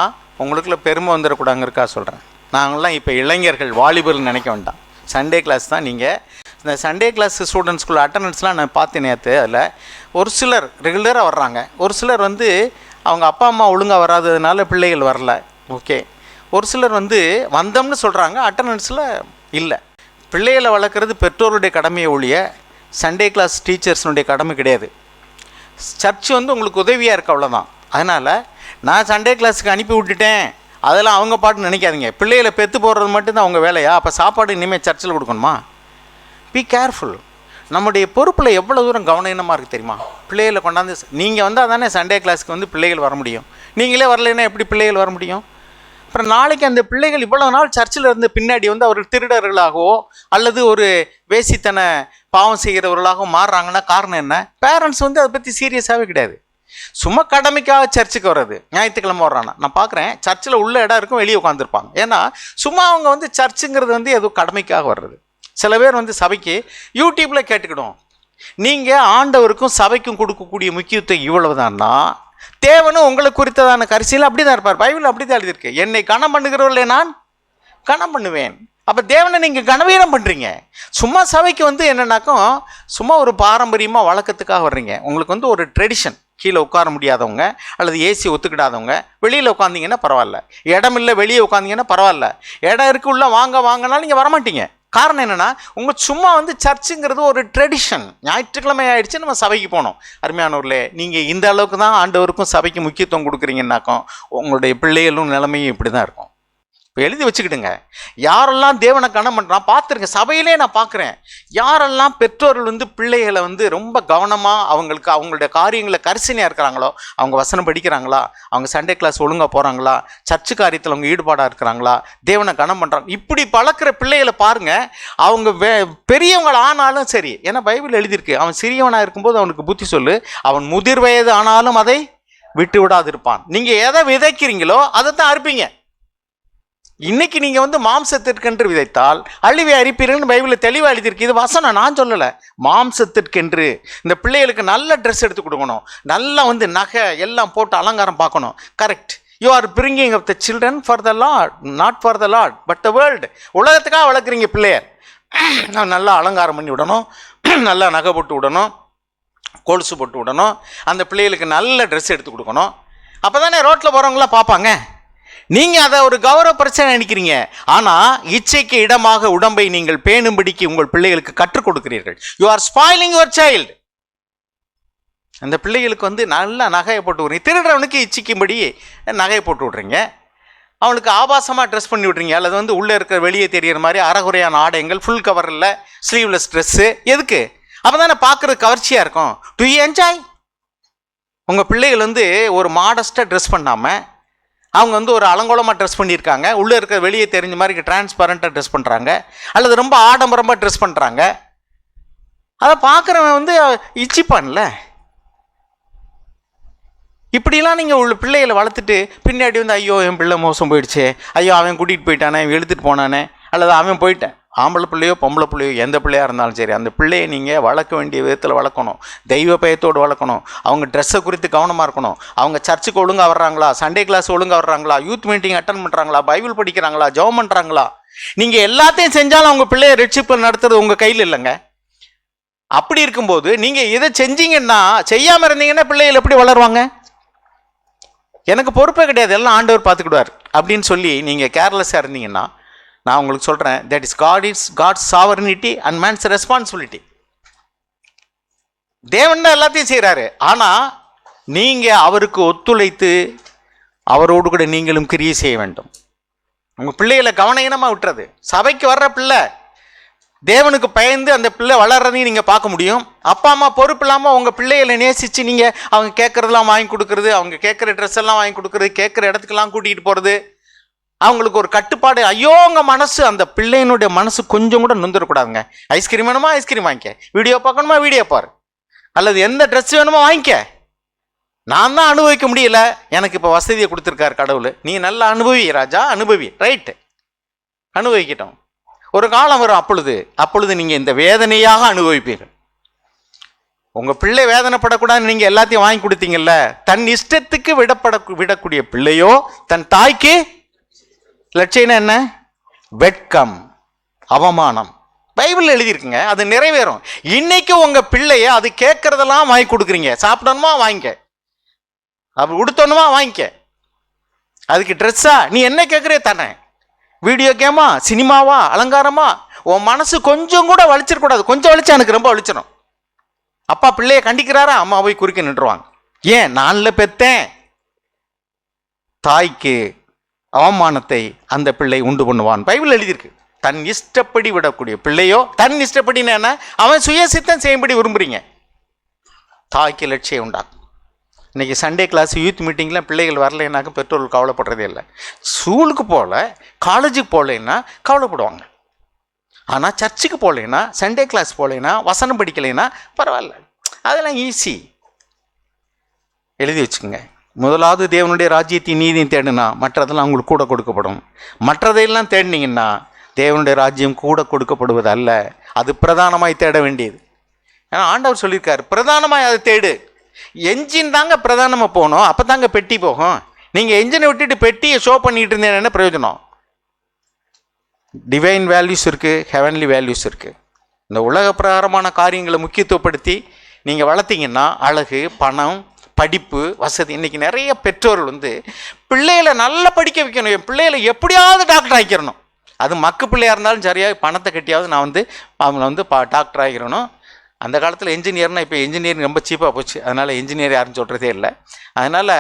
உங்களுக்குள்ள பெருமை வந்துடக்கூடாங்கிறக்கா சொல்கிறேன். நாங்கள்லாம் இப்போ இளைஞர்கள், வாலிபர்னு நினைக்க வேண்டாம். சண்டே கிளாஸ் தான். நீங்கள் இந்த சண்டே கிளாஸ் ஸ்டூடெண்ட்ஸ்குள்ள அட்டண்டன்ஸ்லாம் நான் பார்த்தேன் நேற்று. அதில் ஒரு சிலர் ரெகுலராக வர்றாங்க, ஒரு சிலர் அவங்க அப்பா அம்மா ஒழுங்காக வராததுனால பிள்ளைகள் வரல. ஓகே, ஒரு சிலர் வந்தோம்னு சொல்கிறாங்க, அட்டண்டன்ஸில் இல்லை. பிள்ளைகளை வளர்க்குறது பெற்றோருடைய கடமையை ஒழிய சண்டே கிளாஸ் டீச்சர்ஸினுடைய கடமை கிடையாது. சர்ச் உங்களுக்கு உதவியாக இருக்க, அவ்வளோதான். அதனால் நான் சண்டே கிளாஸுக்கு அனுப்பி விட்டுட்டேன், அதெல்லாம் அவங்க பாட்டுன்னு நினைக்காதீங்க. பிள்ளைகளை பெற்று போடுறது மட்டும்தான் அவங்க வேலையா? அப்போ சாப்பாடு இனிமேல் சர்ச்சில் கொடுக்கணுமா? Be careful. நம்முடைய பொறுப்பில் எவ்வளோ தூரம் கவனமாக இருக்குது தெரியுமா? பிள்ளைகளை கொண்டாந்து நீங்கள் வந்தால் தானே சண்டே கிளாஸுக்கு பிள்ளைகள் வர முடியும். நீங்களே வரலைன்னா எப்படி பிள்ளைகள் வர முடியும்? அப்புறம் நாளைக்கு அந்த பிள்ளைகள் இவ்வளோ நாள் சர்ச்சில் இருந்து பின்னாடி அவர்கள் திருடர்களாகவோ அல்லது ஒரு வேசித்தன பாவம் செய்கிறவர்களாகவும் மாறுறாங்கன்னா காரணம் என்ன? பேரண்ட்ஸ் அதை பற்றி சீரியஸாகவே கிடையாது. சும்மா கடமைக்காக சர்ச்சுக்கு வர்றது. ஞாயிற்றுக்கிழமை வர்றானா நான் பார்க்குறேன், சர்ச்சில் உள்ள இடம் இருக்கும், வெளியே உட்காந்துருப்பாங்க. ஏன்னா சும்மா அவங்க சர்ச்சுங்கிறது ஏதோ கடமைக்காக வர்றது. சில பேர் சபைக்கு யூடியூப்பில் கேட்டுக்கிடும். நீங்கள் ஆண்டவருக்கும் சபைக்கும் கொடுக்கக்கூடிய முக்கியத்துவம் இவ்வளவுதான்னா தேவனும் உங்களை குறித்ததான கரிசையில் அப்படி தான் இருப்பார். பைபிள் அப்படி தான் எழுதியிருக்கு. என்னை கனம் பண்ணுகிறவர்களே நான் கனம் பண்ணுவேன். அப்போ தேவனை நீங்கள் கனவீனம் பண்ணுறீங்க. சும்மா சபைக்கு என்னன்னாக்கும் சும்மா ஒரு பாரம்பரியமாக வழக்கத்துக்காக வர்றீங்க. உங்களுக்கு ஒரு ட்ரெடிஷன். கீழே உட்கார முடியாதவங்க அல்லது ஏசி ஒத்துக்கிடாதவங்க வெளியில் உட்காந்திங்கன்னா பரவாயில்ல, இடம் இல்லை வெளியே உட்காந்திங்கன்னா பரவாயில்ல, இடம் இருக்கு உள்ள வாங்கினாலும் நீங்கள் வரமாட்டீங்க. காரணம் என்னென்னா சும்மா சர்ச்சுங்கிறது ஒரு ட்ரெடிஷன். ஞாயிற்றுக்கிழமை ஆகிடுச்சு, நம்ம சபைக்கு போனோம். அருமையானவர்களே, நீங்கள் இந்த அளவுக்கு தான் ஆண்டவருக்கும் சபைக்கு முக்கியத்துவம் கொடுக்குறீங்கன்னாக்கும் உங்களுடைய பிள்ளைகளும் நிலைமையும் இப்படி தான் இருக்கும். இப்போ எழுதி வச்சுக்கிடுங்க. யாரெல்லாம் தேவனை கனம் பண்ணுறான் பார்த்துருங்க. சபையிலே நான் பார்க்குறேன், யாரெல்லாம் பெற்றோர்கள் பிள்ளைகளை ரொம்ப கவனமாக அவங்களுடைய காரியங்களை கரிசனையாக இருக்கிறாங்களோ, அவங்க வசனம் படிக்கிறாங்களா, அவங்க சண்டே கிளாஸ் ஒழுங்காக போகிறாங்களா, சர்ச்சு காரியத்தில் அவங்க ஈடுபாடாக இருக்கிறாங்களா, தேவனை கனம் பண்ணுறாங்க, இப்படி பழக்கிற பிள்ளைகளை பாருங்கள். அவங்க பெரியவங்கள் ஆனாலும் சரி, ஏன்னா பைபிள் எழுதியிருக்கு, அவன் சிறியவனாக இருக்கும்போது அவனுக்கு புத்தி சொல்லு, அவன் முதிர் வயது ஆனாலும் அதை விட்டு விடாது இருப்பான். நீங்கள் எதை விதைக்கிறீங்களோ அதை தான் அறுப்பீங்க. இன்னைக்கு நீங்கள் மாம்சத்திற்கென்று விதைத்தால் அழிவை அரிப்பீர்கள்னு பைபிளில் தெளிவாக எழுதியிருக்கு. இது வசனம், நான் சொல்லலை. மாம்சத்திற்கென்று இந்த பிள்ளைகளுக்கு நல்ல ட்ரெஸ் எடுத்து கொடுக்கணும், நல்லா நகை எல்லாம் போட்டு அலங்காரம் பார்க்கணும். Correct. You are bringing up the children for the Lord, not for the Lord but the world. உலகத்துக்காக வளர்க்குறீங்க பிள்ளையர். நல்லா அலங்காரம் பண்ணி விடணும், நல்லா நகை போட்டு விடணும், கொலுசு போட்டு விடணும், அந்த பிள்ளைகளுக்கு நல்ல ட்ரெஸ் எடுத்து கொடுக்கணும். அப்போ தானே ரோட்டில் போகிறவங்களாம் பார்ப்பாங்க. நீங்கள் அதை ஒரு கௌரவ பிரச்சனை நினைக்கிறீங்க. ஆனால் இச்சைக்கு இடமாக உடம்பை நீங்கள் பேணும்படிக்கு உங்கள் பிள்ளைகளுக்கு கற்றுக் கொடுக்கிறீர்கள். You are spoiling your child. அந்த பிள்ளைகளுக்கு நல்லா நகையை போட்டு விடுறீங்க. திருடுறவனுக்கு இச்சிக்கும்படி நகையை போட்டு விட்றீங்க. அவனுக்கு ஆபாசமாக ட்ரெஸ் பண்ணி விட்றீங்க, அல்லது வந்து உள்ளே இருக்கிற வெளியே தெரிகிற மாதிரி அறகுறையான ஆடைகள், ஃபுல் கவர் இல்லை, ஸ்லீவ்லெஸ் ட்ரெஸ்ஸு. எதுக்கு? அப்போ தானே பார்க்குறது கவர்ச்சியாக இருக்கும். To you enjoy? உங்கள் பிள்ளைகள் வந்து ஒரு மாடஸ்ட்டாக ட்ரெஸ் பண்ணாமல் அவங்க வந்து ஒரு அலங்கோலமாக ட்ரெஸ் பண்ணியிருக்காங்க, உள்ளே இருக்கிற வெளியே தெரிஞ்ச மாதிரி டிரான்ஸ்பரண்ட்டாக ட்ரெஸ் பண்ணுறாங்க, அல்லது ரொம்ப ஆடம்பரமாக ட்ரெஸ் பண்ணுறாங்க. அதை பார்க்குறவன் வந்து இச்சிப்பான்ல. இப்படிலாம் நீங்கள் உள்ள பிள்ளைகளை வளர்த்துட்டு பின்னாடி வந்து ஐயோ என் பிள்ளை மோசம் போயிடுச்சு, ஐயோ அவன் கூட்டிகிட்டு போயிட்டானே, இவன் இழுத்துட்டு போனானே, அல்லது அவன் போயிட்டேன். ஆம்பளை பிள்ளையோ பொம்பளை பிள்ளையோ எந்த பிள்ளையாக இருந்தாலும் சரி, அந்த பிள்ளையை நீங்கள் வளர்க்க வேண்டிய விதத்தில் வளர்க்கணும். தெய்வ பயத்தோடு வளர்க்கணும். அவங்க ட்ரெஸ்ஸை குறித்து கவனமாக இருக்கணும். அவங்க சர்ச்சுக்கு ஒழுங்காக வர்றாங்களா, சண்டே கிளாஸ் ஒழுங்காக வர்றாங்களா, யூத் மீட்டிங் அட்டன் பண்ணுறாங்களா, பைபிள் படிக்கிறாங்களா, ஜெபம் பண்ணுறாங்களா. நீங்கள் எல்லாத்தையும் செஞ்சாலும் அவங்க பிள்ளையை ரெட்ஷிப்பு நடத்துறது உங்கள் கையில் இல்லைங்க. அப்படி இருக்கும்போது நீங்கள் இதை செஞ்சீங்கன்னா, செய்யாமல் இருந்தீங்கன்னா பிள்ளைகள் எப்படி வளருவாங்க? எனக்கு பொறுப்பே கிடையாது, எல்லாம் ஆண்டவர் பார்த்துக்கிடுவார் அப்படின்னு சொல்லி நீங்கள் கேர்லெஸ்ஸாக இருந்தீங்கன்னா, நான் உங்களுக்கு சொல்கிறேன், that is God's sovereignty and man's responsibility. தேவன் தான் எல்லாத்தையும் செய்கிறாரு. ஆனால் நீங்கள் அவருக்கு ஒத்துழைத்து அவரோடு கூட நீங்களும் கிரியை செய்ய வேண்டும். உங்கள் பிள்ளைகளை கவனீனமாக விட்டுறது. சபைக்கு வர்ற பிள்ளை தேவனுக்கு பயந்து அந்த பிள்ளை வளர்றதையும் நீங்கள் பார்க்க முடியும். அப்பா அம்மா பொறுப்பு இல்லாமல் உங்கள் பிள்ளைகளை நேசித்து நீங்கள் அவங்க கேட்குறதெல்லாம் வாங்கி கொடுக்குறது, அவங்க கேட்குற ட்ரெஸ் எல்லாம் வாங்கி கொடுக்குறது, கேட்குற இடத்துக்கெல்லாம் கூட்டிகிட்டு போகிறது, அவங்களுக்கு ஒரு கட்டுப்பாடு. ஐயோ உங்கள் மனசு, அந்த பிள்ளையினுடைய மனசு கொஞ்சம் கூட நொந்துடக்கூடாதுங்க. ஐஸ்கிரீம் வேணுமா ஐஸ்கிரீம் வாங்கிக்க, வீடியோ பார்க்கணுமா வீடியோ பாரு, அல்லது எந்த ட்ரெஸ் வேணுமோ வாங்கிக்க. நான் தான் அனுபவிக்க முடியல, எனக்கு இப்போ வசதியை கொடுத்துருக்காரு கடவுள், நீ நல்லா அனுபவி ராஜா, அனுபவி, ரைட்டு, அனுபவிக்கிட்டோம். ஒரு காலம் வரும், அப்பொழுது நீங்கள் இந்த வேதனையாக அனுபவிப்பீர்கள். உங்கள் பிள்ளை வேதனைப்படக்கூடாதுன்னு நீங்கள் எல்லாத்தையும் வாங்கி கொடுத்தீங்கல்ல. தன் இஷ்டத்துக்கு விடக்கூடிய பிள்ளையோ தன் தாய்க்கு லட்சியம் என்ன? வெட்கம், அவமானம். பைபிள் எழுதியிருக்குங்க, அது நிறைவேறும். இன்னைக்கு உங்கள் பிள்ளைய அது கேட்கறதெல்லாம் வாங்கி கொடுக்குறீங்க. சாப்பிடணுமா வாங்கிக்க, அப்படி உடுத்தணுமா வாங்கிக்க, அதுக்கு ட்ரெஸ்ஸா நீ என்ன கேட்குறே தானே, வீடியோ கேமா, சினிமாவா, அலங்காரமா, உன் மனசு கொஞ்சம் கூட வலிச்சிடக்கூடாது. கொஞ்சம் வலிச்சா எனக்கு ரொம்ப வலிச்சிடும். அப்பா பிள்ளைய கண்டிக்கிறாரா, அம்மா போய் குறுக்க நின்றுவாங்க. ஏன்? நானில் பெத்தேன். தாய்க்கு அவமானத்தை அந்த பிள்ளை உண்டு பண்ணுவான். பைபிள் எழுதியிருக்கு. தன் இஷ்டப்படி விடக்கூடிய பிள்ளையோ, தன் இஷ்டப்படின்னு என்ன, அவன் சுயசித்தம் செய்யும்படி விரும்புறீங்க, தாய்க்கு லட்சியம் உண்டாகும். இன்றைக்கி சண்டே கிளாஸ், யூத் மீட்டிங்லாம் பிள்ளைகள் வரலைன்னாக்க பெற்றோர்கள் கவலைப்படுறதே இல்லை. ஸ்கூலுக்கு போகல, காலேஜுக்கு போகலைன்னா கவலைப்படுவாங்க. ஆனால் சர்ச்சுக்கு போகலைன்னா, சண்டே கிளாஸ் போகலைன்னா, வசனம் படிக்கலைன்னா பரவாயில்ல, அதெல்லாம் ஈஸி. எழுதி வச்சுக்கோங்க. முதலாவது தேவனுடைய ராஜ்யத்தையும் நீதியும் தேடினா மற்றதெல்லாம் உங்களுக்கு கூட கொடுக்கப்படும். மற்றதையெல்லாம் தேடினீங்கன்னா தேவனுடைய ராஜ்யம் கூட கொடுக்கப்படுவது அல்ல, அது பிரதானமாய் தேட வேண்டியது. ஏன்னா ஆண்டவர் சொல்லியிருக்காரு, பிரதானமாய் அதை தேடு. என்ஜின் தாங்க பிரதானமாக போகணும், அப்போ தாங்க பெட்டி போகும். நீங்கள் என்ஜினை விட்டுட்டு பெட்டியை ஷோ பண்ணிட்டு இருந்தீங்கன்னா என்ன பிரயோஜனம்? டிவைன் வேல்யூஸ் இருக்குது, ஹெவன்லி வேல்யூஸ் இருக்குது. இந்த உலக பிரகாரமான காரியங்களை முக்கியத்துவப்படுத்தி நீங்கள் வளர்த்தீங்கன்னா அழகு, பணம், படிப்பு, வசதி. இன்றைக்கி நிறைய பெற்றோர்கள் வந்து பிள்ளைகளை நல்லா படிக்க வைக்கணும், என் பிள்ளைகளை எப்படியாவது டாக்டர் ஆக்கிடணும். அது மக்கு பிள்ளையாக இருந்தாலும் சரியாக பணத்தை கட்டியாவது நான் வந்து அவங்கள வந்து டாக்டர் ஆகிடணும். அந்த காலத்தில் என்ஜினியர்னால், இப்போ இன்ஜினியரிங் ரொம்ப சீப்பாக போச்சு, அதனால் இன்ஜினியர் யாரும் சொல்கிறதே இல்லை. அதனால்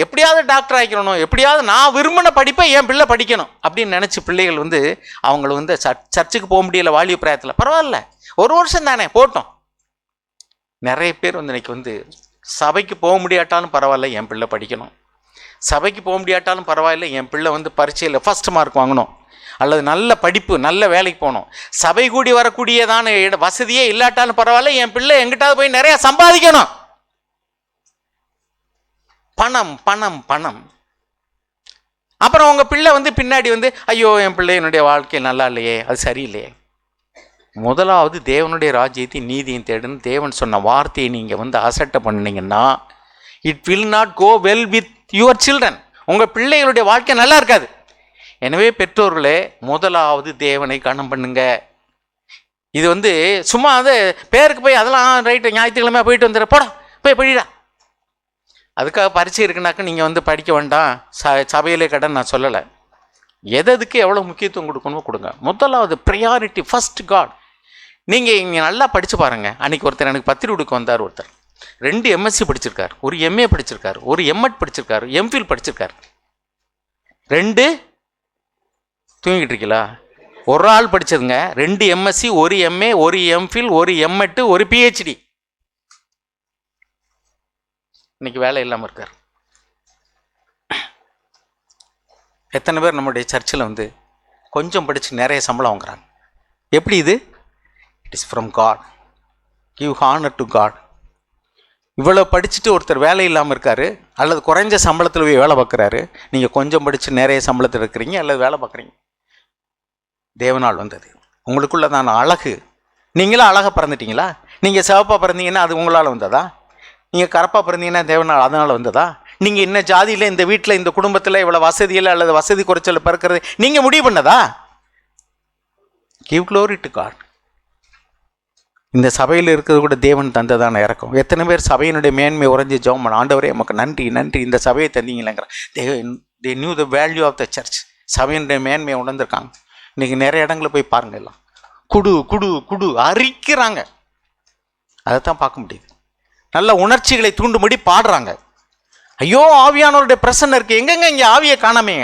எப்படியாவது டாக்டர் ஆகிக்கணும், எப்படியாவது நான் விரும்பின படிப்பை என் பிள்ளை படிக்கணும் அப்படின்னு நினச்சி பிள்ளைகள் வந்து அவங்கள வந்து சர்ச்சுக்கு போக முடியல வாலிப பிராயத்தில், பரவாயில்ல ஒரு வருஷம் தானே போட்டோம். நிறைய பேர் வந்து இன்றைக்கி வந்து சபைக்கு போக முடியாட்டாலும் பரவாயில்ல என் பிள்ளை படிக்கணும், சபைக்கு போக முடியாட்டாலும் பரவாயில்ல என் பிள்ளை வந்து பரீட்சையில் ஃபஸ்ட் மார்க் வாங்கணும், அல்லது நல்ல படிப்பு, நல்ல வேலைக்கு போகணும், சபை கூடி வரக்கூடியதான வசதியே இல்லாட்டாலும் பரவாயில்ல என் பிள்ளை எங்கிட்டாவது போய் நிறைய சம்பாதிக்கணும். பணம் பணம் பணம். அப்புறம் உங்கள் பிள்ளை வந்து பின்னாடி வந்து ஐயோ என் பிள்ளை என்னுடைய வாழ்க்கை நல்லா இல்லையே, அது சரியில்லையே. முதலாவது தேவனுடைய ராஜ்யத்தை நீதியும் தேடுன்னு தேவன் சொன்ன வார்த்தையை நீங்கள் வந்து அசட்டை பண்ணினீங்கன்னா it will not go well with your children. உங்கள் பிள்ளைகளுடைய வாழ்க்கை நல்லா இருக்காது. எனவே பெற்றோர்களே, முதலாவது தேவனை கனம் பண்ணுங்க. இது வந்து சும்மா அது பேருக்கு போய் அதெல்லாம் ரைட்டு ஞாயிற்றுக்கிழமை போயிட்டு வந்துடுற, போடா போய் படிடா, அதுக்காக பரீட்சை இருக்குனாக்க நீங்கள் வந்து படிக்க வேண்டாம், சபையிலே கடன் நான் சொல்லலை. எதுக்கு எவ்வளோ முக்கியத்துவம் கொடுக்கணுமோ கொடுங்க. முதலாவது ப்ரையாரிட்டி ஃபர்ஸ்ட் காட். நீங்கள் இங்கே நல்லா படித்து பாருங்கள். அன்றைக்கி ஒருத்தர் எனக்கு பத்திரி கொடுக்க வந்தார். ஒருத்தர் 2 MSc படிச்சிருக்கார், ஒரு MA படிச்சிருக்காரு, ஒரு MEd படிச்சிருக்காரு, MPhil படிச்சிருக்காரு. 2 தூங்கிட்டு இருக்கீங்களா? ஒரு ஆள் படிச்சதுங்க 2 MSc, 1 MA, 1 MPhil, 1 MEd, 1 PhD. இன்னைக்கு வேலை இல்லாமல் இருக்கார். எத்தனை பேர் நம்முடைய சர்ச்சில் வந்து கொஞ்சம் படித்து நிறைய சம்பளம் வாங்குறாங்க? எப்படி இது? It is from God. Give honour to God. இவ்வளோ படிச்சுட்டு ஒருத்தர் வேலை இல்லாமல் இருக்காரு, அல்லது குறைஞ்ச சம்பளத்தில் போய் வேலை பார்க்குறாரு. நீங்கள் கொஞ்சம் படித்து நிறைய சம்பளத்தில் இருக்கிறீங்க அல்லது வேலை பார்க்குறீங்க. தேவனால் வந்தது. உங்களுக்குள்ள தான் அழகு. நீங்களும் அழகாக பிறந்துட்டீங்களா? நீங்கள் சிவப்பாக பிறந்தீங்கன்னா அது உங்களால் வந்ததா? நீங்கள் கரப்பாக பிறந்தீங்கன்னா தேவனால் அதனால் வந்ததா? நீங்கள் இன்ன ஜாதியில், இந்த வீட்டில், இந்த குடும்பத்தில் இவ்வளோ வசதியில் அல்லது வசதி குறைச்சல் பிறக்கிறது நீங்கள் முடிவு பண்ணதா? Give glory to God. இந்த சபையில் இருக்கிறது கூட தேவன் தந்ததான இறக்கம். எத்தனை பேர் சபையினுடைய மேன்மை உறைஞ்சி ஜெபம் பண்ண, ஆண்டவரே நமக்கு நன்றி நன்றி இந்த சபையை தந்தீங்களேங்கிற. They knew the value of the church. சபையினுடைய மேன்மையை உணர்ந்திருக்காங்க. இன்றைக்கி நிறைய இடங்களில் போய் பாருங்க, எல்லாம் குடு குடு குடு அரிக்கிறாங்க. அதைத்தான் பார்க்க முடியுது. நல்ல உணர்ச்சிகளை தூண்டும்படி பாடுறாங்க. ஐயோ ஆவியானவருடைய பிரசன்னம் இருக்கு, எங்கெங்க இங்கே ஆவியை காணாமே.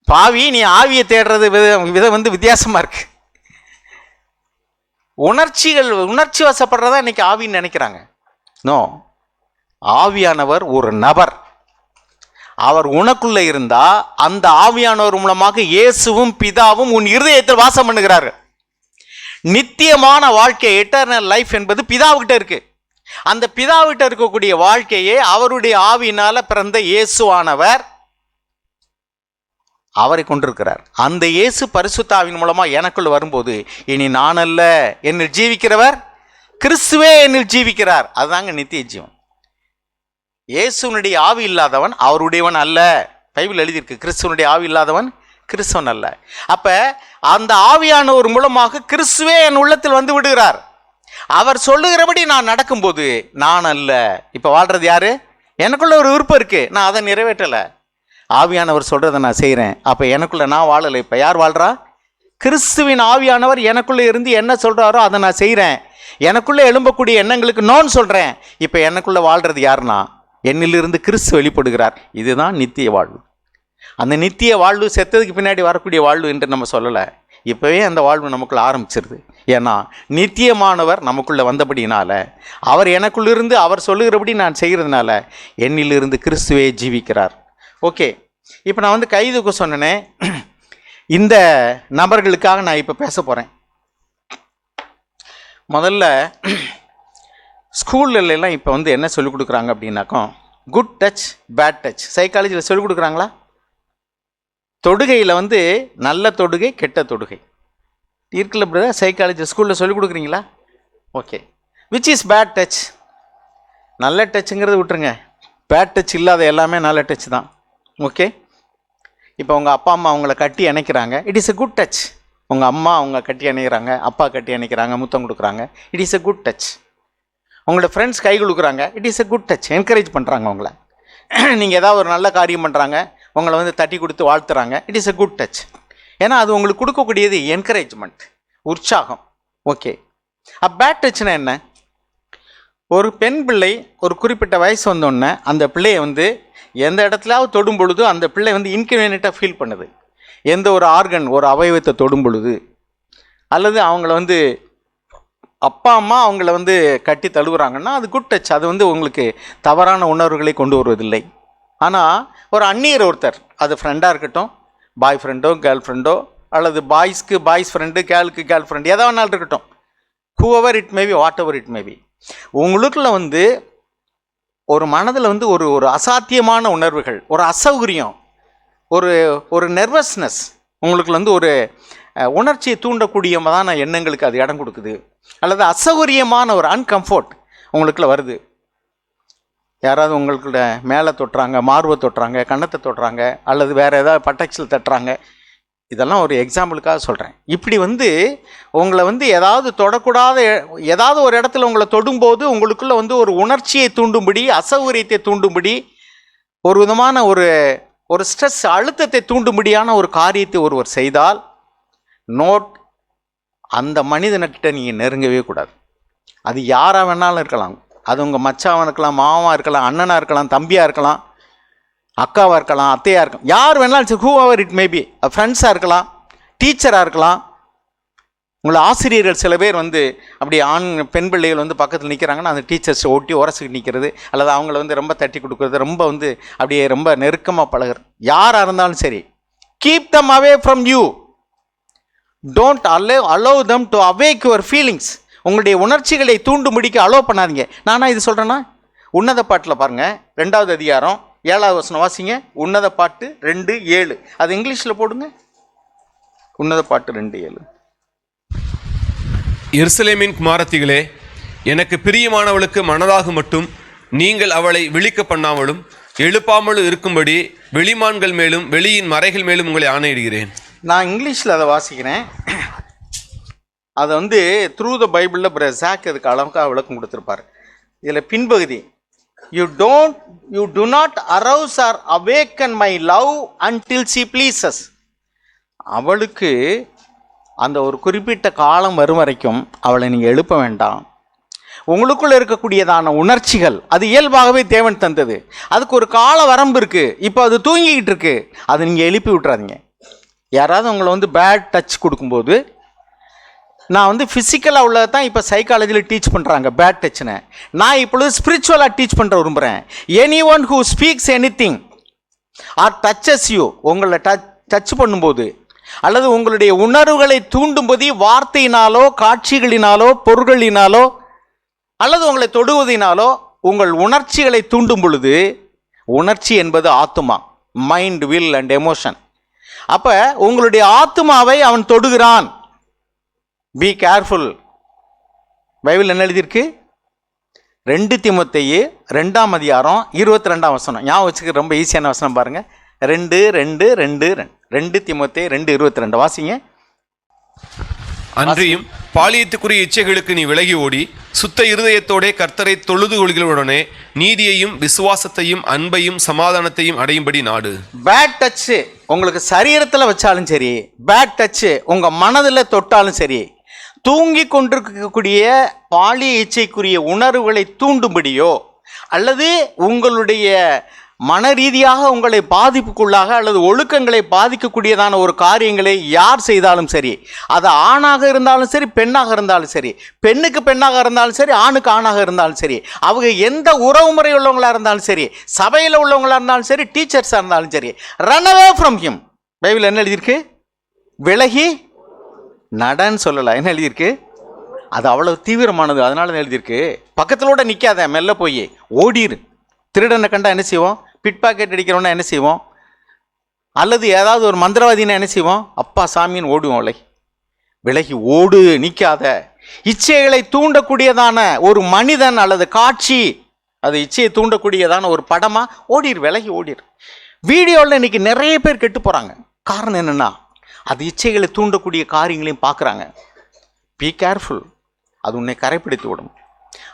பாவி, நீ ஆவியை தேடுறது விதம் வந்து வித்தியாசமாக இருக்கு. உணர்ச்சி வசப்படுறதா இன்னைக்கு ஆவின்னு நினைக்கிறாங்க. நோ, ஆவியானவர் ஒரு நபர். அவர் உனக்குள்ள இருந்தா அந்த ஆவியானவர் மூலமாக இயேசுவும் பிதாவும் உன் இருதயத்தில் வாசம் பண்ணுகிறார்கள். நித்தியமான வாழ்க்கை, எட்டர்னல் லைஃப் என்பது பிதாவுக்கிட்ட இருக்கு. அந்த பிதாவிட்ட இருக்கக்கூடிய வாழ்க்கையே அவருடைய ஆவியினால பிறந்த இயேசுவானவர் அவரை கொண்டிருக்கிறார். அந்த இயேசு பரிசுத்தாவின் மூலமா எனக்குள்ள வரும்போது இனி நான் அல்ல, என்னில் ஜீவிக்கிறவர் கிறிஸ்துவே என்னில் ஜீவிக்கிறார். அதுதாங்க நித்திய ஜீவன். இயேசுனுடைய ஆவி இல்லாதவன் அவருடையவன் அல்ல. பைபிள் எழுதியிருக்கு, கிறிஸ்துவனுடைய ஆவி இல்லாதவன் கிறிஸ்துவன் அல்ல. அப்ப அந்த ஆவியானவர் மூலமாக கிறிஸ்துவே என் உள்ளத்தில் வந்து விடுகிறார். அவர் சொல்லுகிறபடி நான் நடக்கும்போது நான் அல்ல. இப்ப வாழ்றது யாரு? எனக்குள்ள ஒரு விருப்பம் இருக்கு, நான் அதை நிறைவேற்றல. ஆவியானவர் சொல்றதை நான் செய்கிறேன். அப்போ எனக்குள்ள நான் வாழலை. இப்போ யார் வாழ்றா? கிறிஸ்துவின் ஆவியானவர் எனக்குள்ளே இருந்து என்ன சொல்கிறாரோ அதை நான் செய்கிறேன். எனக்குள்ளே எழும்பக்கூடிய எண்ணங்களுக்கு நான் சொல்கிறேன். இப்போ எனக்குள்ளே வாழ்கிறது யாருன்னா என்னிலிருந்து கிறிஸ்து வெளிப்படுகிறார். இதுதான் நித்திய வாழ்வு. அந்த நித்திய வாழ்வு செத்ததுக்கு பின்னாடி வரக்கூடிய வாழ்வு என்று நம்ம சொல்லலை. இப்போவே அந்த வாழ்வு நமக்குள்ள ஆரம்பிச்சிருது. ஏன்னா நித்தியமானவர் நமக்குள்ளே வந்தபடினால, அவர் எனக்குள்ளிருந்து அவர் சொல்லுகிறபடி நான் செய்கிறதுனால என்னிலிருந்து கிறிஸ்துவே ஜீவிக்கிறார். ஓகே, இப்போ நான் வந்து கைதுக்கு சொன்னேனே, இந்த நபர்களுக்காக நான் இப்போ பேச போகிறேன். முதல்ல ஸ்கூல்லலாம் இப்போ வந்து என்ன சொல்லிக் கொடுக்குறாங்க அப்படின்னாக்கோ, குட் டச் பேட் டச். சைக்காலஜியில் சொல்லிக் கொடுக்குறாங்களா? தொடுகையில் வந்து நல்ல தொடுகை கெட்ட தொடுகை இருக்குல்ல பிரதர்? சைக்காலஜி ஸ்கூலில் சொல்லிக் கொடுக்குறீங்களா? Okay. Which is bad touch? நல்ல டச்சுங்கிறது விட்டுருங்க, பேட் டச் இல்லாத எல்லாமே நல்ல டச் தான். ஓகே. இப்போ உங்கள் அப்பா அம்மா அவங்கள கட்டி அணைக்கிறாங்க, it is a good touch. உங்கள் அம்மா அவங்க கட்டி அணைக்கிறாங்க, அப்பா கட்டி அணைக்கிறாங்க, முத்தம் கொடுக்குறாங்க, it is a good touch. உங்களோட ஃப்ரெண்ட்ஸ் கை கொடுக்குறாங்க, it is a good touch. Encourage பண்ணுறாங்க உங்களை. நீங்கள் ஏதாவது ஒரு நல்ல காரியம் பண்ணுறாங்க, உங்களை வந்து தட்டி கொடுத்து வாழ்த்துறாங்க, it is a good touch. ஏன்னா அது உங்களுக்கு கொடுக்கக்கூடியது என்கரேஜ்மெண்ட், உற்சாகம். ஓகே. பேட் டச்னா என்ன? ஒரு பெண் பிள்ளை ஒரு குறிப்பிட்ட வயசு வந்தோடனே அந்த பிள்ளையை வந்து எந்த இடத்துலாவது தொடும் பொழுது அந்த பிள்ளை வந்து இன்கன்வீனியண்ட்டாக ஃபீல் பண்ணுது. எந்த ஒரு ஆர்கன், ஒரு அவயவத்தை தொடும் பொழுது, அல்லது அவங்கள வந்து அப்பா அம்மா அவங்கள வந்து கட்டி தழுவுறாங்கன்னா அது குட் டச். அது வந்து உங்களுக்கு தவறான உணர்வுகளை கொண்டு வருவதில்லை. ஆனால் ஒரு அந்நியர் ஒருத்தர், அது ஃப்ரெண்டாக இருக்கட்டும், பாய் ஃப்ரெண்டோ கேர்ள் ஃப்ரெண்டோ, அல்லது பாய்ஸ்க்கு பாய்ஸ் ஃப்ரெண்டு, கேர்ளுக்கு கேர்ள் ஃப்ரெண்டு, எதாவது வேணாலும் இருக்கட்டும், whoever it maybe, what ever it maybe, உங்களுக்குள்ள வந்து ஒரு மனதில் வந்து ஒரு ஒரு அசாத்தியமான உணர்வுகள், ஒரு அசௌகரியம், ஒரு நெர்வஸ்னஸ், உங்களுக்கு வந்து ஒரு உணர்ச்சியை தூண்டக்கூடியமான எண்ணங்களுக்கு அது இடம் கொடுக்குது. அல்லது அசௌகரியமான ஒரு அன்கம்ஃபர்ட் உங்களுக்குள்ள வருது. யாராவது உங்களுக்குள்ள மேலே தொட்டுறாங்க, மார்பை தொட்டுறாங்க, கன்னத்தை தொட்டுறாங்க, அல்லது வேறு ஏதாவது பட்டக்ஸில் தட்டுறாங்க. இதெல்லாம் ஒரு எக்ஸாம்பிளுக்காக சொல்கிறேன். இப்படி வந்து உங்களை வந்து ஏதாவது தொடக்கூடாத ஏதாவது ஒரு இடத்துல உங்களை தொடும்போது உங்களுக்குள்ள வந்து ஒரு உணர்ச்சியை தூண்டும்படி, அசௌகரியத்தை தூண்டும்படி, ஒரு விதமான ஒரு ஸ்ட்ரெஸ், அழுத்தத்தை தூண்டும்படியான ஒரு காரியத்தை ஒருவர் செய்தால், நோட், அந்த மனிதன்கிட்ட நீங்கள் நெருங்கவே கூடாது. அது யாராக வேணாலும் இருக்கலாம். அது உங்கள் மச்சாவாக இருக்கலாம், மாமாவாக இருக்கலாம், அண்ணனாக இருக்கலாம், தம்பியாக இருக்கலாம், அக்காவாக இருக்கலாம், அத்தையாக இருக்கலாம், யார் வேணாலும் சரி, ஹூ எவர் இட் மேபி, ஃப்ரெண்ட்ஸாக இருக்கலாம், டீச்சராக இருக்கலாம். உங்களை ஆசிரியர்கள் சில பேர் வந்து அப்படி பெண் பிள்ளைகள் வந்து பக்கத்தில் நிற்கிறாங்கன்னா அந்த டீச்சர்ஸை ஒட்டி உரசிக்கிட்டு நிற்கிறது, அல்லது அவங்கள வந்து ரொம்ப தட்டி கொடுக்குறது, ரொம்ப வந்து அப்படியே ரொம்ப நெருக்கமாக பழகிறது. யாராக இருந்தாலும் சரி, keep them away from you. Don't allow them to awake your feelings. உங்களுடைய உணர்ச்சிகளை தூண்டும்படிக்கு அலோவ் பண்ணாதீங்க. நானா இது சொல்கிறேன்னா, உன்னத பாட்டில் பாருங்கள், 2வது அதிகாரம் 7வது வசனம் வாசிங்க. உன்னத பாட்டு 2:7. அது இங்கிலீஷில் போடுங்க. உன்னத பாட்டு 2:7. எருசலேமின் குமாரத்திகளே, எனக்கு பிரியமானவளுக்கு மனதாக மட்டும் நீங்கள் அவளை விழிக்க பண்ணாமலும் எழுப்பாமலும் இருக்கும்படி வெளிமான்கள் மேலும் வெளியின் மறைகள் மேலும் உங்களை ஆணையிடுகிறேன். நான் இங்கிலீஷில் அதை வாசிக்கிறேன். அதை வந்து த்ரூ த பைபிளில் பிரசாக் அதுக்கு அளவுக்காக விளக்கம் கொடுத்துருப்பார். இதில் பின்பகுதி, you do not arouse or awaken my love until she pleases. அவளுக்கு அந்த ஒரு குறிப்பிட்ட காலம் வரும் வரைக்கும் அவளை நீங்கள் எழுப்ப வேண்டாம். உங்களுக்குள்ள இருக்கக்கூடியதான உணர்ச்சிகள் அது இயல்பாகவே தேவன் தந்தது. அதுக்கு ஒரு கால வரம்பு இருக்குது. இப்போ அது தூங்கிக்கிட்டு இருக்கு, அதை நீங்கள் எழுப்பி விட்றாதீங்க. யாராவது உங்களை வந்து பேட் டச் கொடுக்கும்போது, நான் வந்து ஃபிசிக்கலாக உள்ளதை தான் இப்போ சைக்காலஜியில் டீச் பண்ணுறாங்க பேட் டச்னு. நான் இப்பொழுது ஸ்பிரிச்சுவலாக டீச் பண்ணுற விரும்புகிறேன். Any one who speaks anything or touches you, உங்களை டச் பண்ணும்போது அல்லது உங்களுடைய உணர்வுகளை தூண்டும்போது வார்த்தையினாலோ காட்சிகளினாலோ பொருள்களினாலோ அல்லது உங்களை தொடுவதினாலோ உங்கள் உணர்ச்சிகளை தூண்டும் பொழுது, உணர்ச்சி என்பது ஆத்துமா, மைண்ட், வில் அண்ட் எமோஷன். அப்போ உங்களுடைய ஆத்துமாவை அவன் தொடுகிறான். Be careful. பைபிள் என்ன எழுதியிருக்கு? 2 தீமோத்தேயு 2ஆம் அதிகாரம் 22ஆம் வசனம். ஞாபகம் வச்சுக்க, ரொம்ப ஈஸியான வசனம் பாருங்கள். 2 தீமோத்தேயு 2:22 வாசிங்க. அன்றியும் பாலியத்துக்குரிய இச்சைகளுக்கு நீ விலகி ஓடி சுத்த இருதயத்தோடே கர்த்தரை தொழுது கொள்கிறவுடனே நீதியையும் விசுவாசத்தையும் அன்பையும் சமாதானத்தையும் அடையும்படி நாடு. பேட் டச்சு உங்களுக்கு சரீரத்தில் வச்சாலும் சரி, பேட் டச்சு உங்கள் மனதில் தொட்டாலும் சரி, தூங்கி கொண்டிருக்கக்கூடிய பாலிய இச்சைக்குரிய உணர்வுகளை தூண்டும்படியோ அல்லது உங்களுடைய மன ரீதியாக உங்களை பாதிப்புக்குள்ளாக அல்லது ஒழுக்கங்களை பாதிக்கக்கூடியதான ஒரு காரியங்களை யார் செய்தாலும் சரி, அது ஆணாக இருந்தாலும் சரி பெண்ணாக இருந்தாலும் சரி, பெண்ணுக்கு பெண்ணாக இருந்தாலும் சரி ஆணுக்கு ஆணாக இருந்தாலும் சரி, அவங்க எந்த உறவு முறை உள்ளவங்களாக இருந்தாலும் சரி, சபையில் உள்ளவங்களாக இருந்தாலும் சரி, டீச்சர்ஸாக இருந்தாலும் சரி, run away from him. Bible என்ன எழுதியிருக்கு? விலகி நடன்னு சொல்லலை. என்ன எழுதியிருக்கு? அது அவ்வளோ தீவிரமானது, அதனால தான் எழுதியிருக்கு. பக்கத்திலோட நிற்காத, மெல்ல போய் ஓடிரு. திருடனை கண்டா என்ன செய்வோம்? பிட் பாக்கெட் அடிக்கிறோன்னா என்ன செய்வோம்? அல்லது ஏதாவது ஒரு மந்திரவாதினா என்ன செய்வோம்? அப்பா சாமின்னு ஓடுவோம். விலகி ஓடு, நிற்காத. இச்சைகளை தூண்டக்கூடியதான ஒரு மனிதன் அல்லது காட்சி, அது இச்சையை தூண்டக்கூடியதான ஒரு படமா, ஓடிரு, விலகி ஓடிரு. வீடியோவில் இன்னைக்கு நிறைய பேர் கெட்டு போகிறாங்க. காரணம் என்னென்னா, அது இச்சைகளை தூண்டக்கூடிய காரியங்களையும் பார்க்குறாங்க. Be careful. அது உன்னை கரைப்பிடித்து விடும்.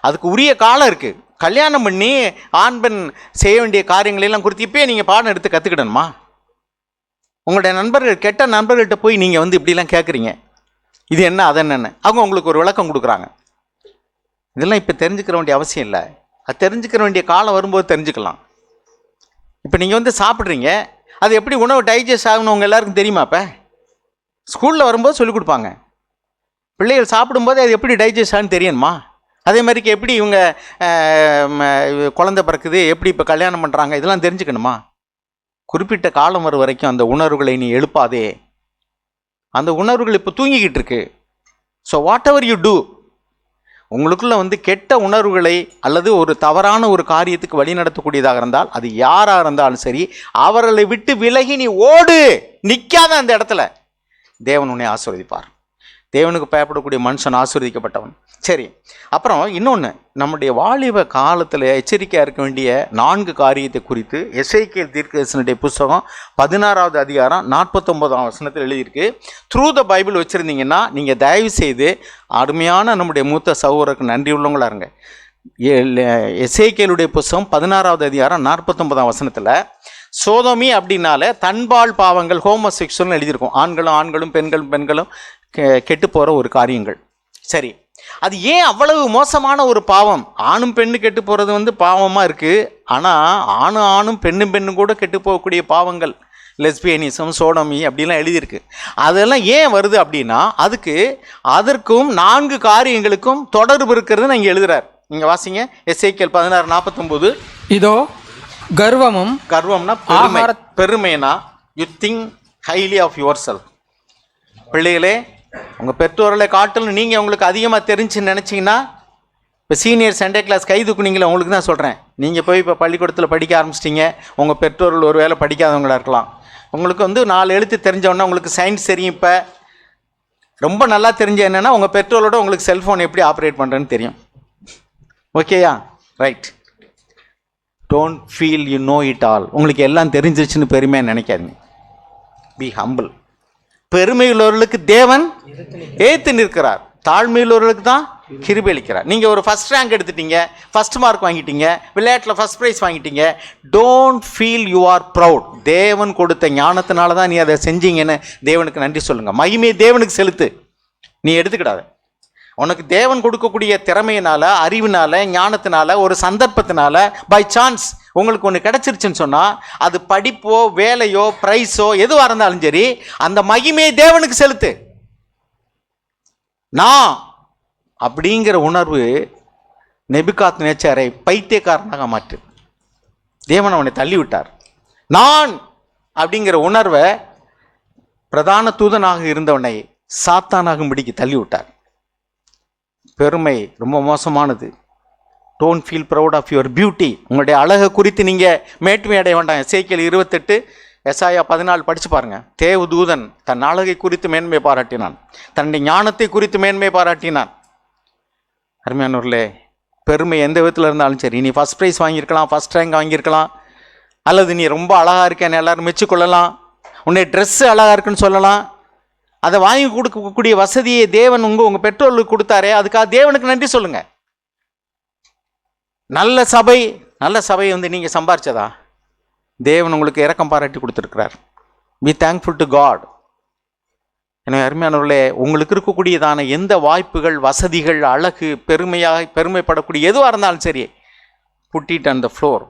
அதுக்கு உரிய காலம் இருக்குது. கல்யாணம் பண்ணி ஆண் பெண் செய்ய வேண்டிய காரியங்களெல்லாம் குறித்து இப்போயே நீங்கள் பாடம் எடுத்து கற்றுக்கிடணுமா? உங்களுடைய நண்பர்கள், கெட்ட நண்பர்கள்ட்ட போய் நீங்கள் வந்து இப்படிலாம் கேட்குறீங்க, இது என்ன அது என்னென்னு, அவங்க உங்களுக்கு ஒரு விளக்கம் கொடுக்குறாங்க. இதெல்லாம் இப்போ தெரிஞ்சுக்கிற வேண்டிய அவசியம் இல்லை. அது தெரிஞ்சுக்கிற வேண்டிய காலம் வரும்போது தெரிஞ்சுக்கலாம். இப்போ நீங்கள் வந்து சாப்பிட்றீங்க, அது எப்படி உணவு டைஜஸ்ட் ஆகணும் உங்கள் எல்லாருக்கும் தெரியுமா? இப்போ ஸ்கூலில் வரும்போது சொல்லிக் கொடுப்பாங்க. பிள்ளைகள் சாப்பிடும்போது அது எப்படி டைஜஸ்ட் ஆகுன்னு தெரியணுமா? அதே மாதிரிக்கு எப்படி இவங்க குழந்தை பிறக்குது, எப்படி இப்போ கல்யாணம் பண்ணுறாங்க, இதெல்லாம் தெரிஞ்சுக்கணுமா? குறிப்பிட்ட காலம் வரும் வரைக்கும் அந்த உணர்வுகளை நீ எழுப்பாதே. அந்த உணர்வுகள் இப்போ தூங்கிக்கிட்டு இருக்கு. So whatever you do, உங்களுக்குள்ள வந்து கெட்ட உணர்வுகளை அல்லது ஒரு தவறான ஒரு காரியத்துக்கு வழி நடத்தக்கூடியதாக இருந்தால், அது யாராக இருந்தாலும் சரி, அவர்களை விட்டு விலகி நீ ஓடு, நிற்காத அந்த இடத்துல. தேவன் உன்னை ஆசீர்வதிப்பார். தேவனுக்கு பயப்படக்கூடிய மனுஷன் ஆசீர்வதிக்கப்பட்டவன். சரி, அப்புறம் இன்னொன்று, நம்முடைய வாலிப காலத்தில் எச்சரிக்கையாக இருக்க வேண்டிய 4 காரியத்தை குறித்து எசேக்கியேல் தீர்க்கதரிசனுடைய புஸ்தகம் 16வது அதிகாரம் 49ஆம் வசனத்தில் எழுதியிருக்கு. த்ரூ த பைபிள் வச்சுருந்தீங்கன்னா நீங்கள் தயவு செய்து அருமையான நம்முடைய மூத்த சகோதரருக்கு நன்றி உள்ளவங்களாக இருங்க. எசேக்கியேலுடைய புஸ்தகம் 16வது அதிகாரம் 49ஆம் வசனத்தில் சோதோமி அப்படின்னால தன்பால் பாவங்கள், ஹோமோசெக்சுவல்னு எழுதியிருக்கும். ஆண்களும் பெண்களும் கெட்டு போகிற ஒரு காரியங்கள். சரி, அது ஏன் அவ்வளவு மோசமான ஒரு பாவம்? ஆணும் பெண்ணு கெட்டு போகிறது வந்து பாவமாக இருக்குது. ஆனால் ஆணும் பெண்ணும் கூட கெட்டு போகக்கூடிய பாவங்கள், லெஸ்பியனிசம், சோடமி அப்படிலாம் எழுதியிருக்கு. அதெல்லாம் ஏன் வருது அப்படின்னா அதற்கும் 4 காரியங்களுக்கும் தொடர்பு இருக்கிறது நான் இங்கே எழுதுறார். நீங்கள் வாசிங்க எசேக்கியேல் 16:49. இதோ கர்வமும், கர்வம்னா பெருமைனா you think highly of yourself. பிள்ளைகளே, உங்கள் பெற்றோர்களை காட்டிலும் நீங்கள் உங்களுக்கு அதிகமாக தெரிஞ்சுன்னு நினச்சிங்கன்னா, இப்போ சீனியர் சண்டே கிளாஸ் கை தூக்குனீங்களே, உங்களுக்கு தான் சொல்கிறேன். நீங்கள் போய் இப்போ பள்ளிக்கூடத்தில் படிக்க ஆரம்பிச்சிட்டிங்க, உங்கள் பெற்றோர்கள் ஒரு வேளை படிக்காதவங்களாக இருக்கலாம். உங்களுக்கு வந்து 4 எழுத்து தெரிஞ்சவொன்னே உங்களுக்கு சயின்ஸ் தெரியும். இப்போ ரொம்ப நல்லா தெரிஞ்ச என்னென்னா, உங்கள் பெற்றோரோட உங்களுக்கு செல்ஃபோன் எப்படி ஆப்ரேட் பண்ணுறேன்னு தெரியும். ஓகேயா? Right. Don't feel you know it all. உங்களுக்கு எல்லாம் தெரிஞ்சிருச்சுன்னு பெருமையாக நினைக்காதீங்க. B humble. பெருமையுள்ளவர்களுக்கு தேவன் ஏத்து நிற்கிறார், தாழ்மையுள்ளவர்களுக்கு தான் கிருபை அளிக்கிறார். நீங்கள் ஒரு ஃபஸ்ட் ரேங்க் எடுத்துட்டீங்க, ஃபஸ்ட் மார்க் வாங்கிட்டீங்க, விளையாட்டில் ஃபஸ்ட் ப்ரைஸ் வாங்கிட்டீங்க, don't feel you are proud. தேவன் கொடுத்த ஞானத்தினால தான் நீ அதை செஞ்சீங்கன்னு தேவனுக்கு நன்றி சொல்லுங்கள். மகிமையை தேவனுக்கு செலுத்து, நீ எடுத்துக்கிடாத. உனக்கு தேவன் கொடுக்கக்கூடிய திறமையினால, அறிவினால, ஞானத்தினால, ஒரு சந்தர்ப்பத்தினால, பை சான்ஸ் உங்களுக்கு ஒன்று கிடச்சிருச்சுன்னு சொன்னால், அது படிப்போ வேலையோ ப்ரைஸோ எதுவாக இருந்தாலும் சரி, அந்த மகிமையை தேவனுக்கு செலுத்து. நான் அப்படிங்கிற உணர்வு நெபுகாத் நேச்சாரை பைத்தியக்காரனாக மாற்று. தேவன் அவனை தள்ளிவிட்டார். நான் அப்படிங்கிற உணர்வை பிரதான தூதனாக இருந்தவனை சாத்தானாகும்படிக்கு தள்ளிவிட்டார். பெருமை ரொம்ப மோசமானது. Don't feel proud of your beauty. உங்களுடைய அழகை குறித்து நீங்கள் மேட்டுமை அடைய வேண்டாம். எசேக்கியேல் 28, எசாயா 14 படித்து பாருங்கள். தேவதூதன் தன் அழகை குறித்து மேன்மை பாராட்டினான், தன்னுடைய ஞானத்தை குறித்து மேன்மை பாராட்டினான். அருமையானவர்களே, பெருமை எந்த விதத்தில் இருந்தாலும் சரி, நீ ஃபஸ்ட் ப்ரைஸ் வாங்கியிருக்கலாம், ஃபஸ்ட் ரேங்க் வாங்கியிருக்கலாம், அல்லது நீ ரொம்ப அழகாக இருக்கேன்னு எல்லோரும் மெச்சுக்கொள்ளலாம், உன்னுடைய ட்ரெஸ்ஸு அழகாக இருக்குன்னு சொல்லலாம். அதை வாங்கி கொடுக்கக்கூடிய வசதியை தேவன் உங்கள் பெற்றோர்களுக்கு கொடுத்தாரே, அதுக்காக தேவனுக்கு நன்றி சொல்லுங்கள். நல்ல சபை வந்து நீங்கள் சம்பாரிச்சதா? தேவன் உங்களுக்கு இரக்கம் பாராட்டி கொடுத்துருக்கிறார். Be thankful to God. எனவே அருமையானவர்களே, உங்களுக்கு இருக்கக்கூடியதான எந்த வாய்ப்புகள், வசதிகள், அழகு, பெருமைப்படக்கூடிய எதுவாக இருந்தாலும் சரி, put it on the floor.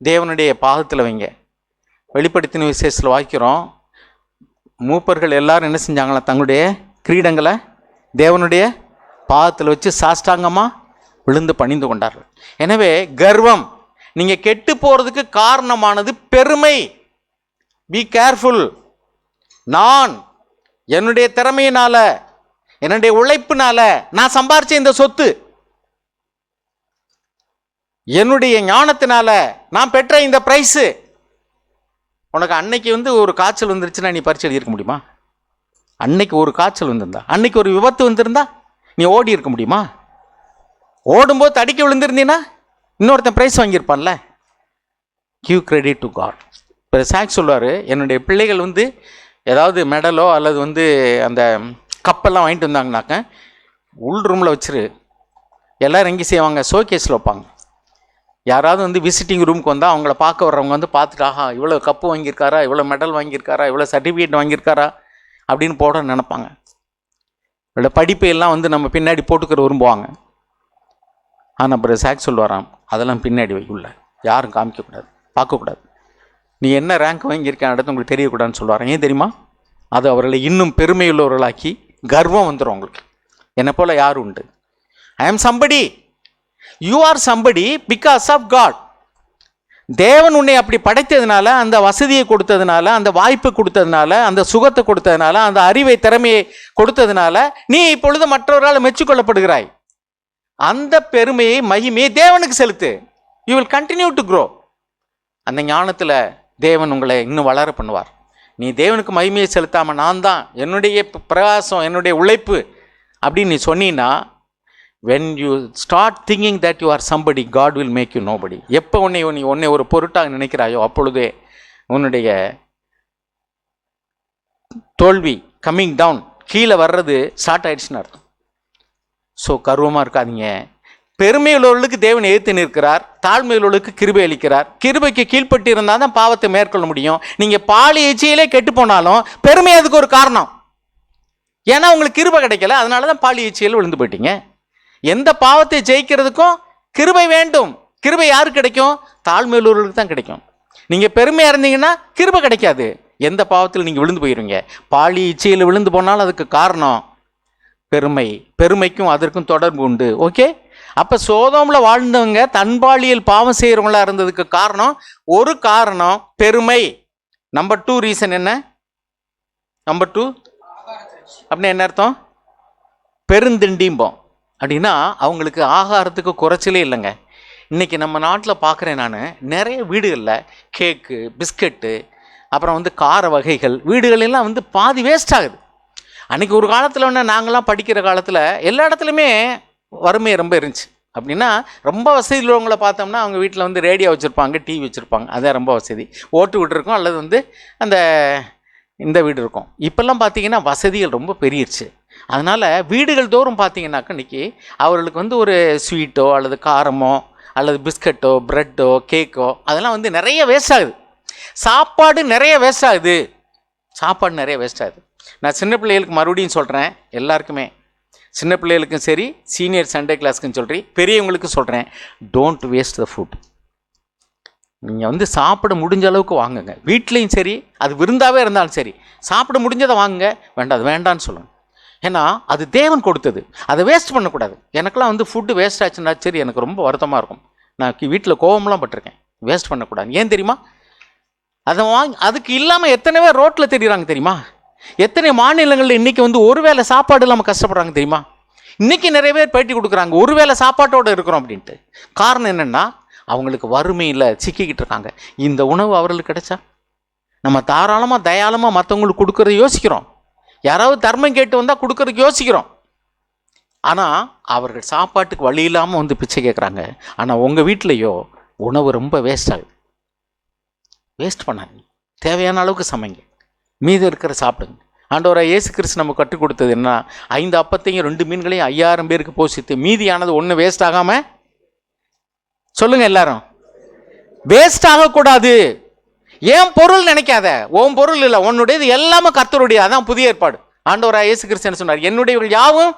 தேவனுடைய பாதத்தில் வைங்க. வெளிப்படுத்தின விசேஷத்தில் வாய்க்கிறோம், மூப்பர்கள் எல்லாரும் என்ன செஞ்சாங்களா? தங்களுடைய கிரீடங்களை தேவனுடைய பாதத்தில் வச்சு சாஷ்டாங்கமாக விழுந்து பணிந்து கொண்டார்கள். எனவே கர்வம், நீங்கள் கெட்டு போகிறதுக்கு காரணமானது பெருமை. Be careful. நான் என்னுடைய திறமையினால, என்னுடைய உழைப்பினால நான் சம்பாரிச்ச இந்த சொத்து, என்னுடைய ஞானத்தினால நான் பெற்ற இந்த பிரைஸு. உனக்கு அன்னைக்கு வந்து ஒரு காய்ச்சல் வந்துருச்சுன்னா நீ பரிசு எழுதியிருக்க முடியுமா? அன்னைக்கு ஒரு காய்ச்சல் வந்திருந்தா, அன்னைக்கு ஒரு விபத்து வந்திருந்தா நீ ஓடி இருக்க முடியுமா? ஓடும்போது தடிக்க விழுந்திருந்தீன்னா இன்னொருத்தன் ப்ரைஸ் வாங்கியிருப்பான்ல. Give credit to God. இப்போ சாக் சொல்லுவார், என்னுடைய பிள்ளைகள் வந்து ஏதாவது மெடலோ அல்லது வந்து அந்த கப்பெல்லாம் வாங்கிட்டு வந்தாங்கனாக்க உள் ரூமில் வச்சிரு. எல்லோரும் எங்கே செய்வாங்க? ஷோகேஸில் வைப்பாங்க. யாராவது வந்து விசிட்டிங் ரூமுக்கு வந்தால் அவங்கள பார்க்க வர்றவங்க வந்து பார்த்துட்டு, ஆஹா இவ்வளோ கப்பு வாங்கியிருக்காரா, இவ்வளோ மெடல் வாங்கியிருக்காரா, இவ்வளோ சர்டிஃபிகேட் வாங்கியிருக்காரா அப்படின்னு போட நினைப்பாங்க. இவ்வளோ படிப்பையெல்லாம் வந்து நம்ம பின்னாடி போட்டுக்கிற விரும்புவாங்க. ஆனால் அப்புறம் சாக் சொல்லுவாராம், அதெல்லாம் பின்னாடி வைக்குள்ள யாரும் காமிக்கக்கூடாது, பார்க்கக்கூடாது. நீ என்ன ரேங்க் வாங்கியிருக்கேன் அடுத்து உங்களுக்கு தெரியக்கூடாதுன்னு சொல்லுவாங்க. ஏன் தெரியுமா? அது அவர்களை இன்னும் பெருமையுள்ளவர்களாக்கி கர்வம் வந்துடும். உங்களுக்கு என்னை போல் யார் உண்டு? I am somebody. You are somebody because of God. தேவன் உன்னை அப்படி படைத்ததுனால, அந்த வசதியை கொடுத்ததுனால, அந்த வாய்ப்பு கொடுத்ததுனால, அந்த சுகத்தை கொடுத்ததுனால, அந்த அறிவை திறமையை கொடுத்ததுனால நீ இப்பொழுது மற்றவர்களால் மெச்சுக்கொள்ளப்படுகிறாய். அந்த பெருமையை, மகிமையை தேவனுக்கு செலுத்து. You will continue to grow. அந்த ஞானத்தில் தேவன் உங்களை இன்னும் வளர பண்ணுவார். நீ தேவனுக்கு மகிமையை செலுத்தாமல் நான் தான் என்னுடைய பிரகாசம், என்னுடைய உழைப்பு அப்படின்னு நீ சொன்னீன்னா, when you start thinking that you are somebody, God will make you nobody. எப்போ உன்னை ஒரு பொருட்டாக நினைக்கிறாயோ அப்பொழுதே உன்னுடைய தோல்வி, கம்மிங் டவுன், கீழே வர்றது ஸ்டார்ட் ஆயிடுச்சுன்னு அர்த்தம். ஸோ கர்வமாக இருக்காதீங்க. பெருமையுள்ளவர்களுக்கு தேவன் எதிர்த்து நிற்கிறார், தாழ்மையுள்ளவர்களுக்கு கிருபை அளிக்கிறார். கிருபைக்கு கீழ்பட்டு இருந்தால் தான் பாவத்தை மேற்கொள்ள முடியும். நீங்கள் பாலி எச்சியிலே கெட்டு போனாலும் பெருமை அதுக்கு ஒரு காரணம். ஏன்னா உங்களுக்கு கிருபை கிடைக்கல, அதனால தான் பாலி எச்சியில் விழுந்து போயிட்டீங்க. எந்த பாவத்தை ஜெயிக்கிறதுக்கும் கிருபை வேண்டும். கிருபை யாருக்கு கிடைக்கும்? தாழ்மையுள்ளவர்களுக்கு தான் கிடைக்கும். நீங்கள் பெருமையாக இருந்தீங்கன்னா கிருபை கிடைக்காது. எந்த பாவத்தில் நீங்கள் விழுந்து போயிருவீங்க. பாலி இச்சையில் விழுந்து போனாலும் அதுக்கு காரணம் பெருமை. பெருமைக்கும் அதற்கும் தொடர்பு உண்டு. ஓகே, அப்போ சோதோமில் வாழ்ந்தவங்க தன்பாலியல் பாவம் செய்கிறவங்களா இருந்ததுக்கு காரணம், ஒரு காரணம் பெருமை. நம்பர் 2 ரீசன் என்ன? நம்பர் 2 அப்படின்னா என்ன அர்த்தம்? பெருந்திண்டிம்போம். அப்படின்னா அவங்களுக்கு ஆகாரத்துக்கு குறைச்சலே இல்லைங்க. இன்றைக்கி நம்ம நாட்டில் பார்க்குறேன் நான், நிறைய வீடுகளில் கேக்கு, பிஸ்கட்டு, அப்புறம் வந்து கார வகைகள் வீடுகளெல்லாம் வந்து பாதி வேஸ்ட் ஆகுது. அன்றைக்கி ஒரு காலத்தில் ஒன்று நாங்களாம் படிக்கிற காலத்தில் எல்லா இடத்துலையுமே வறுமை ரொம்ப இருந்துச்சு. அப்படின்னா ரொம்ப வசதி உள்ளவங்களை பார்த்தோம்னா அவங்க வீட்டில் வந்து ரேடியோ வச்சுருப்பாங்க, டிவி வச்சுருப்பாங்க. அதான் ரொம்ப வசதி. ஓட்டு வீடு இருக்கும், அல்லது வந்து அந்த இந்த வீடு இருக்கும். இப்போல்லாம் பார்த்தீங்கன்னா வசதிகள் ரொம்ப பெருகிருச்சு. அதனால் வீடுகள் தோறும் பார்த்தீங்கன்னாக்கா இன்றைக்கி அவர்களுக்கு வந்து ஒரு ஸ்வீட்டோ அல்லது காரமோ அல்லது பிஸ்கட்டோ ப்ரெட்டோ கேக்கோ அதெல்லாம் வந்து நிறைய வேஸ்ட் ஆகுது. சாப்பாடு நிறைய வேஸ்ட் ஆகுது. சாப்பாடு நிறைய வேஸ்ட் ஆகுது. நான் சின்ன பிள்ளைகளுக்கு மறுபடியும் சொல்கிறேன், எல்லாருக்குமே, சின்ன பிள்ளைகளுக்கும் சரி, சீனியர் சண்டே கிளாஸுக்குன்னு சொல்கிறேன், பெரியவங்களுக்கும் சொல்கிறேன், டோன்ட் வேஸ்ட் த ஃபுட். நீங்கள் வந்து சாப்பிட முடிஞ்ச அளவுக்கு வாங்குங்க. வீட்லேயும் சரி, அது விருந்தாவே இருந்தாலும் சரி, சாப்பிட முடிஞ்சதை வாங்குங்க. வேண்டாம் அது வேண்டான்னு சொல்லுங்கள். ஏன்னா அது தேவன் கொடுத்தது, அதை வேஸ்ட் பண்ணக்கூடாது. எனக்கெல்லாம் வந்து ஃபுட்டு வேஸ்ட் ஆச்சுன்னா சரி எனக்கு ரொம்ப வருத்தமாக இருக்கும். நான் வீட்டில் கோவம்லாம் பட்டிருக்கேன். வேஸ்ட் பண்ணக்கூடாது. ஏன் தெரியுமா? அதை அதுக்கு இல்லாமல் எத்தனை பேர் ரோட்டில் தெரியுறாங்க தெரியுமா? எத்தனை மாநிலங்களில் இன்றைக்கி வந்து ஒருவேளை சாப்பாடு இல்லாமல் கஷ்டப்படுறாங்க தெரியுமா? இன்றைக்கி நிறைய பேர் பேட்டி கொடுக்குறாங்க, ஒருவேளை சாப்பாட்டோடு இருக்கிறோம் அப்படின்ட்டு. காரணம் என்னென்னா அவங்களுக்கு வறுமையில் சிக்கிக்கிட்டு இருக்காங்க. இந்த உணவு அவர்களுக்கு கிடைச்சா நம்ம தாராளமாக தயாளமாக மற்றவங்களுக்கு கொடுக்குறத யோசிக்கிறோம். யாராவது தர்மம் கேட்டு வந்தால் கொடுக்குறதுக்கு யோசிக்கிறோம். ஆனால் அவர்கள் சாப்பாட்டுக்கு வழி இல்லாமல் வந்து பிச்சை கேட்குறாங்க. ஆனால் உங்கள் வீட்லேயோ உணவு ரொம்ப வேஸ்ட் ஆகுது. வேஸ்ட் பண்ணாதீங்க. தேவையான அளவுக்கு சமைங்க, மீதம் இருக்கிற சாப்பிடுங்க. ஆண்டவராக இயேசு கிறிஸ்து நம்ம கற்றுக் கொடுத்தது என்ன? 5 அப்பத்தையும் 2 மீன்களையும் 5000 பேருக்கு போஷித்து மீதியானது ஒன்று வேஸ்ட் ஆகாமல், சொல்லுங்கள் எல்லாரும், வேஸ்ட் ஆகக்கூடாது. ஏன் பொருள் நினைக்காத, உன் பொருள் இல்லை, உன்னுடையது எல்லாமே கர்த்தருடைய. அதான் புதிய ஏற்பாடு. ஆண்டவராக இயேசு கிறிஸ்து என்ன சொன்னார்? என்னுடையவர்கள் யாவும்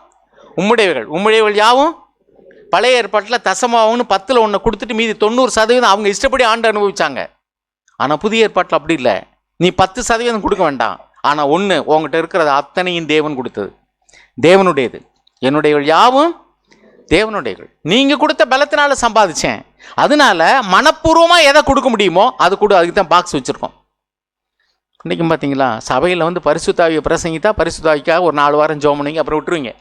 உம்முடையவர்கள், உம்முடையவர்கள் யாவும். பழைய ஏற்பாட்டில் தசமாவுன்னு 10ல் 1 கொடுத்துட்டு மீதி 90% அவங்க இஷ்டப்படி ஆண்டு அனுபவிச்சாங்க. ஆனால் புதிய ஏற்பாட்டில் அப்படி இல்லை. நீ 10% கொடுக்க வேண்டாம், ஆனால் 1 உங்கள்கிட்ட இருக்கிறது அத்தனையும் தேவன் கொடுத்தது, தேவனுடையது. என்னுடையவர்கள் யாவும் தேவனுடையவர்கள். நீங்கள் கொடுத்த பலத்தினால சம்பாதிச்சேன். அதனால மனப்பூர்வமாக எதை கொடுக்க முடியுமோ அது கொடு. அதுக்கு தான் பாக்ஸ் வச்சுருக்கோம். இன்றைக்கும் பார்த்தீங்களா, சபையில் வந்து பரிசுத்தாவியை பிரசங்கித்தா பரிசுத்தாவிக்காக ஒரு 4 வாரம் ஜெபம் பண்ணுவீங்க, அப்புறம் விட்டுருவீங்க.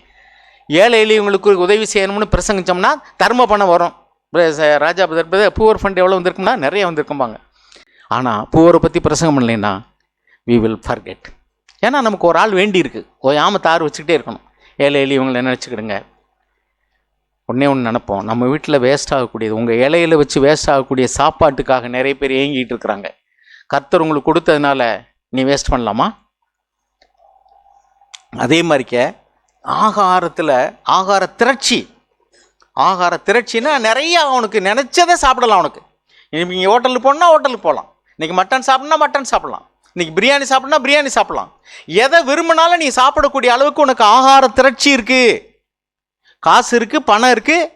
ஏழை எளியவங்களுக்கு உதவி செய்யணும்னு பிரசங்கிச்சோம்னா தர்ம பணம் வரும். ராஜா பூவர் ஃபண்ட் எவ்வளோ வந்திருக்கும்னா நிறைய வந்திருக்கும்பாங்க. ஆனால் பூவரை பற்றி பிரசங்கம் பண்ணலைன்னா வி வில் ஃபர்கெட். ஏன்னா நமக்கு ஒரு ஆள் வேண்டி இருக்குது. ஓயாமல் தார் வச்சுக்கிட்டே இருக்கணும். ஏழை எளியவங்களை நினச்சிக்கிடுங்க. ஒன்றே ஒன்று நினப்போம், நம்ம வீட்டில் வேஸ்ட் ஆகக்கூடியது, உங்கள் இலையில் வச்சு வேஸ்ட் ஆகக்கூடிய சாப்பாட்டுக்காக நிறைய பேர் ஏங்கிட்டு இருக்கிறாங்க. கர்த்தர் உங்களுக்கு கொடுத்ததுனால நீ வேஸ்ட் பண்ணலாமா? அதே மாதிரிக்க ஆகாரத்தில் ஆகார திரட்சின்னா நிறைய அவனுக்கு நினச்சதை சாப்பிடலாம். அவனுக்கு நீங்கள் ஹோட்டலுக்கு போனால் ஹோட்டலுக்கு போகலாம், இன்றைக்கி மட்டன் சாப்பிட்னா மட்டன் சாப்பிட்லாம், இன்றைக்கி பிரியாணி சாப்பிட்னா பிரியாணி சாப்பிட்லாம். எதை விரும்பினாலும் நீ சாப்பிடக்கூடிய அளவுக்கு உனக்கு ஆகார திரட்சி இருக்குது. காசு இருக்குது, பணம் இருக்குது,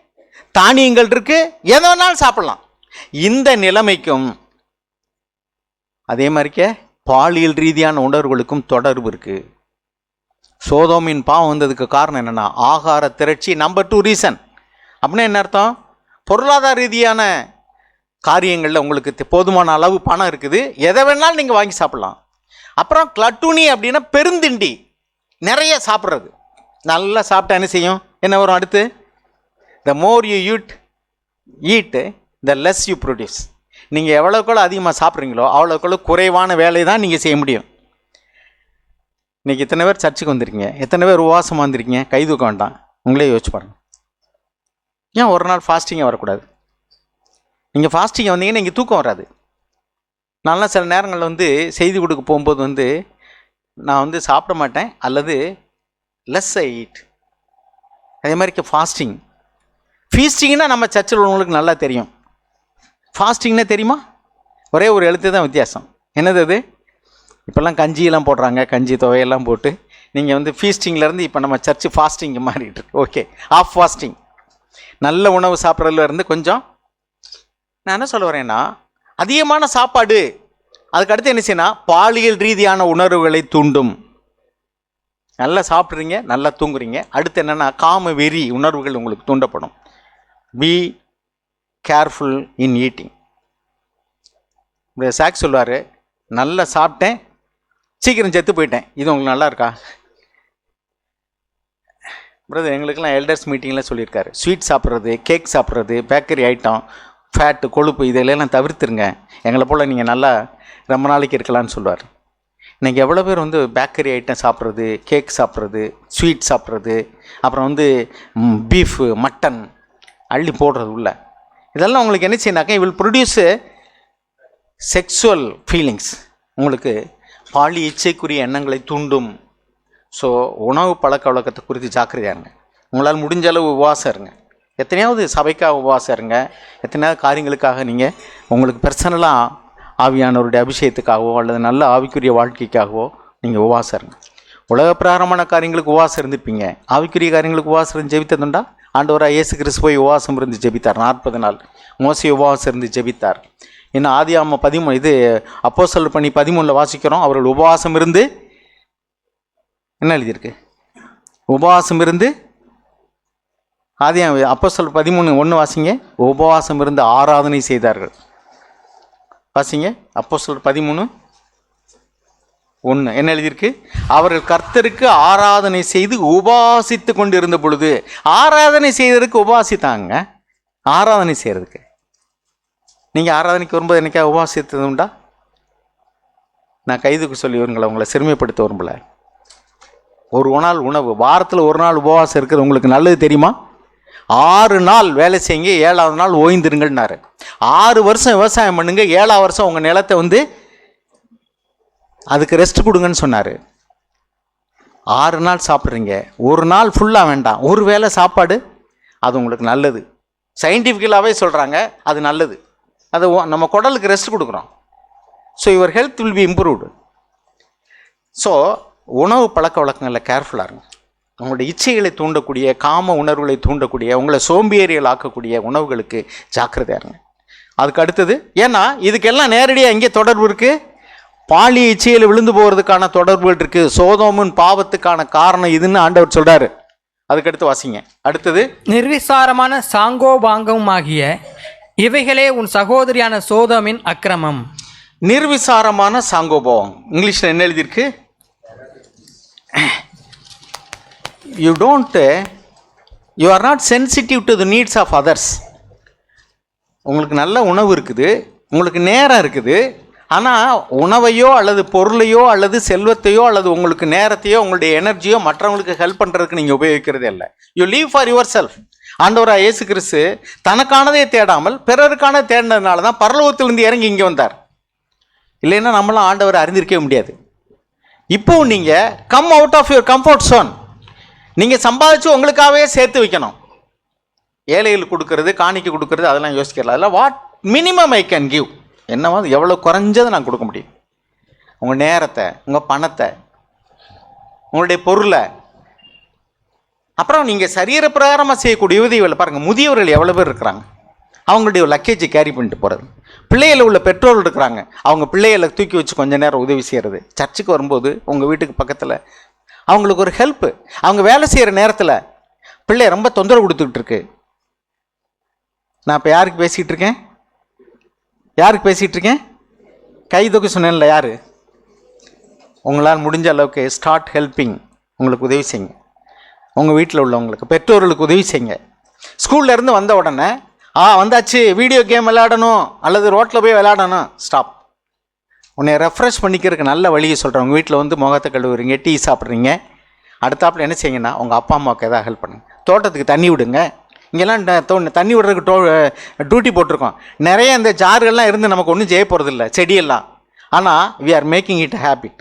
தானியங்கள் இருக்குது, எதை வேணாலும் சாப்பிட்லாம். இந்த நிலைமைக்கும் அதே மாதிரிக்க பாலியல் ரீதியான உணர்வுகளுக்கும் தொடர்பு இருக்குது. சோதோமின் பாவம் வந்ததுக்கு காரணம் என்னென்னா ஆகார திரட்சி. Number 2 reason. அப்படின்னா என்ன அர்த்தம்? பொருளாதார ரீதியான காரியங்களில் உங்களுக்கு போதுமான அளவு பணம் இருக்குது, எதை வேணாலும் நீங்கள் வாங்கி சாப்பிட்லாம். அப்புறம் கிளட்டுனி அப்படின்னா பெருந்திண்டி, நிறைய சாப்பிட்றது. நல்லா சாப்பிட்டா என்ன செய்யும்? என்ன வரும் அடுத்து? The more you eat the less you produce. நீங்கள் எவ்வளோக்குள்ள அதிகமாக சாப்பிட்றீங்களோ அவ்வளோக்குள்ள குறைவான வேலை தான் நீங்கள் செய்ய முடியும். இன்றைக்கி எத்தனை பேர் சர்ச்சுக்கு வந்திருக்கீங்க, எத்தனை பேர் உபவாசமாக வந்திருக்கீங்க? கை தூக்க வேண்டாம், உங்களே யோசிச்சு பாருங்க. ஏன் ஒரு நாள் ஃபாஸ்டிங்காக வரக்கூடாது? நீங்கள் ஃபாஸ்டிங்கை வந்தீங்கன்னா இங்கே தூக்கம் வராது. நான்லாம் சில நேரங்களில் வந்து செய்தி கொடுக்க போகும்போது வந்து நான் வந்து சாப்பிட மாட்டேன், அல்லது லெஸ் ஐ ஈட். அதே மாதிரி ஃபீஸ்டிங்னா நம்ம சர்ச்சில் உள்ளவங்களுக்கு நல்லா தெரியும். ஃபாஸ்டிங்னா தெரியுமா? ஒரே ஒரு எழுத்து தான் வித்தியாசம். என்னது அது? இப்போல்லாம் கஞ்சியெல்லாம் போடுறாங்க, கஞ்சி துவையெல்லாம் போட்டு நீங்கள் வந்து ஃபீஸ்டிங்லேருந்து இப்போ நம்ம சர்ச்சு ஃபாஸ்டிங்கு மாறிட்டு இருக்கு. Okay, of fasting. நல்ல உணவு சாப்பிட்றதுல இருந்து கொஞ்சம், நான் என்ன சொல்ல வரேன்னா, அதிகமான சாப்பாடு அதுக்கு அடுத்து என்ன செய்யணும், பாலியல் ரீதியான உணர்வுகளை தூண்டும். நல்லா சாப்பிட்றீங்க, நல்லா தூங்குறீங்க, அடுத்து என்னென்னா காம வெறி உணர்வுகள் உங்களுக்கு தூண்டப்படும். Be careful in eating. சாக் சொல்வார், நல்லா சாப்பிட்டேன் சீக்கிரம் செத்து போயிட்டேன், இது உங்களுக்கு நல்லா இருக்கா? பிரதர் எங்களுக்கெல்லாம் எல்டர்ஸ் மீட்டிங்கில் சொல்லியிருக்காரு, ஸ்வீட் சாப்பிட்றது, கேக் சாப்பிட்றது, பேக்கரி ஐட்டம், ஃபேட்டு, கொழுப்பு இதெல்லாம் தவிர்த்துருங்க, எங்களை போல் நீங்கள் நல்லா ரொம்ப நாளைக்கு இருக்கலாம்னு சொல்லுவார். இன்றைக்கி எவ்வளோ பேர் வந்து பேக்கரி ஐட்டம் சாப்பிட்றது, கேக் சாப்பிட்றது, ஸ்வீட் சாப்பிட்றது, அப்புறம் வந்து பீஃபு, மட்டன் அள்ளி போடுறது உள்ள, இதெல்லாம் உங்களுக்கு என்ன செய்யணாக்கா, வில் ப்ரொடியூஸு செக்ஸுவல் ஃபீலிங்ஸ், உங்களுக்கு பாலி இச்சைக்குரிய எண்ணங்களை தூண்டும். ஸோ உணவு பழக்க வழக்கத்தை குறித்து ஜாக்கிரதையாக இருங்க. உங்களால் முடிஞ்ச அளவு உபவாசம் இருங்க, எத்தனையாவது சபைக்காக உபவாசம் இருங்க, எத்தனையாவது காரியங்களுக்காக நீங்கள் உங்களுக்கு பர்சனலாக ஆவியானவருடைய அபிஷேகத்துக்காகவோ அல்லது நல்ல ஆவிக்குரிய வாழ்க்கைக்காகவோ நீங்கள் உபவாசம் இருங்க. உலக பிரகாரமான காரியங்களுக்கு உபவாசம் இருந்திருப்பீங்க, ஆவிக்குரிய காரியங்களுக்கு உபவாசம் இருந்து ஜெபித்ததுண்டா? ஆண்டவராக இயேசு கிறிஸ்து போய் உபவாசம் இருந்து ஜெபித்தார் 40 நாள். மோசே உபவாசம் இருந்து ஜெபித்தார். இன்னும் ஆதியாகமம் 13 அப்போஸ்தலர் பணி 13 வாசிக்கிறோம், அவர்கள் உபவாசம் இருந்து என்ன எழுதியிருக்கு, உபவாசம் இருந்து, அப்போஸ்தலர் 13:1 வாசிங்க, உபவாசம் இருந்து ஆராதனை செய்தார்கள். வாசிங்க அப்போஸ்தலர் 13:1 என்ன எழுதியிருக்கு, அவர்கள் கர்த்தருக்கு ஆராதனை செய்து உபவாசித்து கொண்டு இருந்த பொழுது. ஆராதனை செய்வதற்கு உபவாசித்தாங்க, ஆராதனை செய்கிறதுக்கு. நீங்கள் ஆராதனைக்கு வரும்போது என்னைக்கா உபவாசித்தது உண்டா? நான் கைதுக்கு சொல்லி உங்களை சிறுமைப்படுத்த விரும்பல. ஒரு நாள் உணவு, வாரத்தில் ஒரு நாள் உபவாசம் இருக்கிறது உங்களுக்கு நல்லது தெரியுமா? 6 நாள் வேலை செய்யுங்க, 7ஆவது நாள் ஓய்ந்துருங்கன்னாரு. 6 வருஷம் விவசாயம் பண்ணுங்க, 7ஆவது வருஷம் உங்கள் நிலத்தை வந்து அதுக்கு ரெஸ்ட் கொடுங்கன்னு சொன்னார். 6 நாள் சாப்பிட்றீங்க, ஒரு நாள் ஃபுல்லாக வேண்டாம், ஒரு வேளை சாப்பாடு, அது உங்களுக்கு நல்லது. சயின்டிஃபிக்கலாகவே சொல்கிறாங்க அது நல்லது. அது நம்ம குடலுக்கு ரெஸ்ட் கொடுக்குறோம். So your health will be improved. So உணவு பழக்க வழக்கங்களில் கேர்ஃபுல்லாக இருங்க. உங்களுடைய இச்சைகளை தூண்டக்கூடிய, காம உணர்வுகளை தூண்டக்கூடிய, உங்களை சோம்பேறிகள் ஆக்கக்கூடிய உணவுகளுக்கு ஜாக்கிரதையாக இருங்க. அதுக்கு அடுத்தது, ஏன்னா இதுக்கெல்லாம் நேரடியாக எங்கே தொடர்பு இருக்குது, பாலிய இச்சையில் விழுந்து போகிறதுக்கான தொடர்புகள் இருக்குது. சோதோமின் பாவத்துக்கான காரணம் இதுன்னு ஆண்டவர் சொல்கிறாரு. அதுக்கடுத்து வாசிங்க. அடுத்தது, நிர்விசாரமான சாங்கோபாங்கமும் ஆகிய இவைகளே உன் சகோதரியான சோதோமின் அக்கிரமம். நிர்விசாரமான சாங்கோபாவம், இங்கிலீஷில் என்ன எழுதியிருக்கு, you are not sensitive to the needs of others. உங்களுக்கு நல்ல உணவு இருக்குது, உங்களுக்கு நேரம் இருக்குது, ஆனால் உணவையோ அல்லது பொருளையோ அல்லது செல்வத்தையோ அல்லது உங்களுக்கு நேரத்தையோ உங்களுடைய எனர்ஜியோ மற்றவங்களுக்கு ஹெல்ப் பண்ணுறதுக்கு நீங்கள் உபயோகிக்கிறதே இல்லை. You leave for your self. ஆண்டவராக இயேசு கிறிஸ்து தனக்கானதே தேடாமல் பிறருக்கான தேடினதுனால தான் பரலோகத்திலிருந்து இறங்கி இங்கே வந்தார். இல்லைன்னா நம்மளாம் ஆண்டவரை அறிந்திருக்கவே முடியாது. இப்போவும் நீங்கள் come out of your comfort zone. நீங்கள் சம்பாதிச்சு உங்களுக்காகவே சேர்த்து வைக்கணும். ஏழைகளுக்கு கொடுக்கறது, காணிக்கு கொடுக்கறது, அதெல்லாம் யோசிக்கலாம். அதெல்லாம் what minimum I can give, என்னவா எவ்வளோ குறைஞ்சதை நான் கொடுக்க முடியும். உங்கள் நேரத்தை, உங்கள் பணத்தை, உங்களுடைய பொருளை, அப்புறம் நீங்கள் சரீர பிரகாரமாக செய்யக்கூடிய உதவிகளை பாருங்கள். முதியவர்கள் எவ்வளோ பேர் இருக்கிறாங்க, அவங்களுடைய லக்கேஜை கேரி பண்ணிட்டு போகிறது. பிள்ளைகளை உள்ள பெற்றோர்கள் இருக்கிறாங்க, அவங்க பிள்ளைகளை தூக்கி வச்சு கொஞ்சம் நேரம் உதவி செய்கிறது. சர்ச்சுக்கு வரும்போது உங்கள் வீட்டுக்கு பக்கத்தில் அவங்களுக்கு ஒரு ஹெல்ப்பு. அவங்க வேலை செய்கிற நேரத்தில் பிள்ளை ரொம்ப தொந்தரவு கொடுத்துக்கிட்டு இருக்கு. நான் இப்போ யாருக்கு பேசிகிட்டு இருக்கேன், கை தூக்கி சொன்னேன்ல, யார்? உங்களால் முடிஞ்ச அளவுக்கு ஸ்டார்ட் ஹெல்ப்பிங். உங்களுக்கு உதவி செய்யுங்க, உங்கள் வீட்டில் உள்ளவங்களுக்கு, பெற்றோர்களுக்கு உதவி செய்யுங்க. ஸ்கூல்லேருந்து வந்த உடனே வந்தாச்சு வீடியோ கேம் விளையாடணும் அல்லது ரோட்டில் போய் விளையாடணும், ஸ்டாப். உன்னை ரெஃப்ரெஷ் பண்ணிக்கிறதுக்கு நல்ல வழியை சொல்கிறேன். உங்கள் வீட்டில் வந்து முகத்தை கழுவுறீங்க, டீ சாப்பிட்றீங்க, அடுத்தாப்பில் என்ன செய்யுங்கன்னா உங்கள் அப்பா அம்மாவுக்கு எதாவது ஹெல்ப் பண்ணுங்க. தோட்டத்துக்கு தண்ணி விடுங்க. இங்கெல்லாம் தண்ணி விடுறதுக்கு டியூட்டி போட்டிருக்கோம். நிறைய இந்த ஜார்கள்லாம் இருந்து நமக்கு ஒன்றும் செய்ய போகிறது இல்லை, செடியெல்லாம். ஆனால் we are making it habit.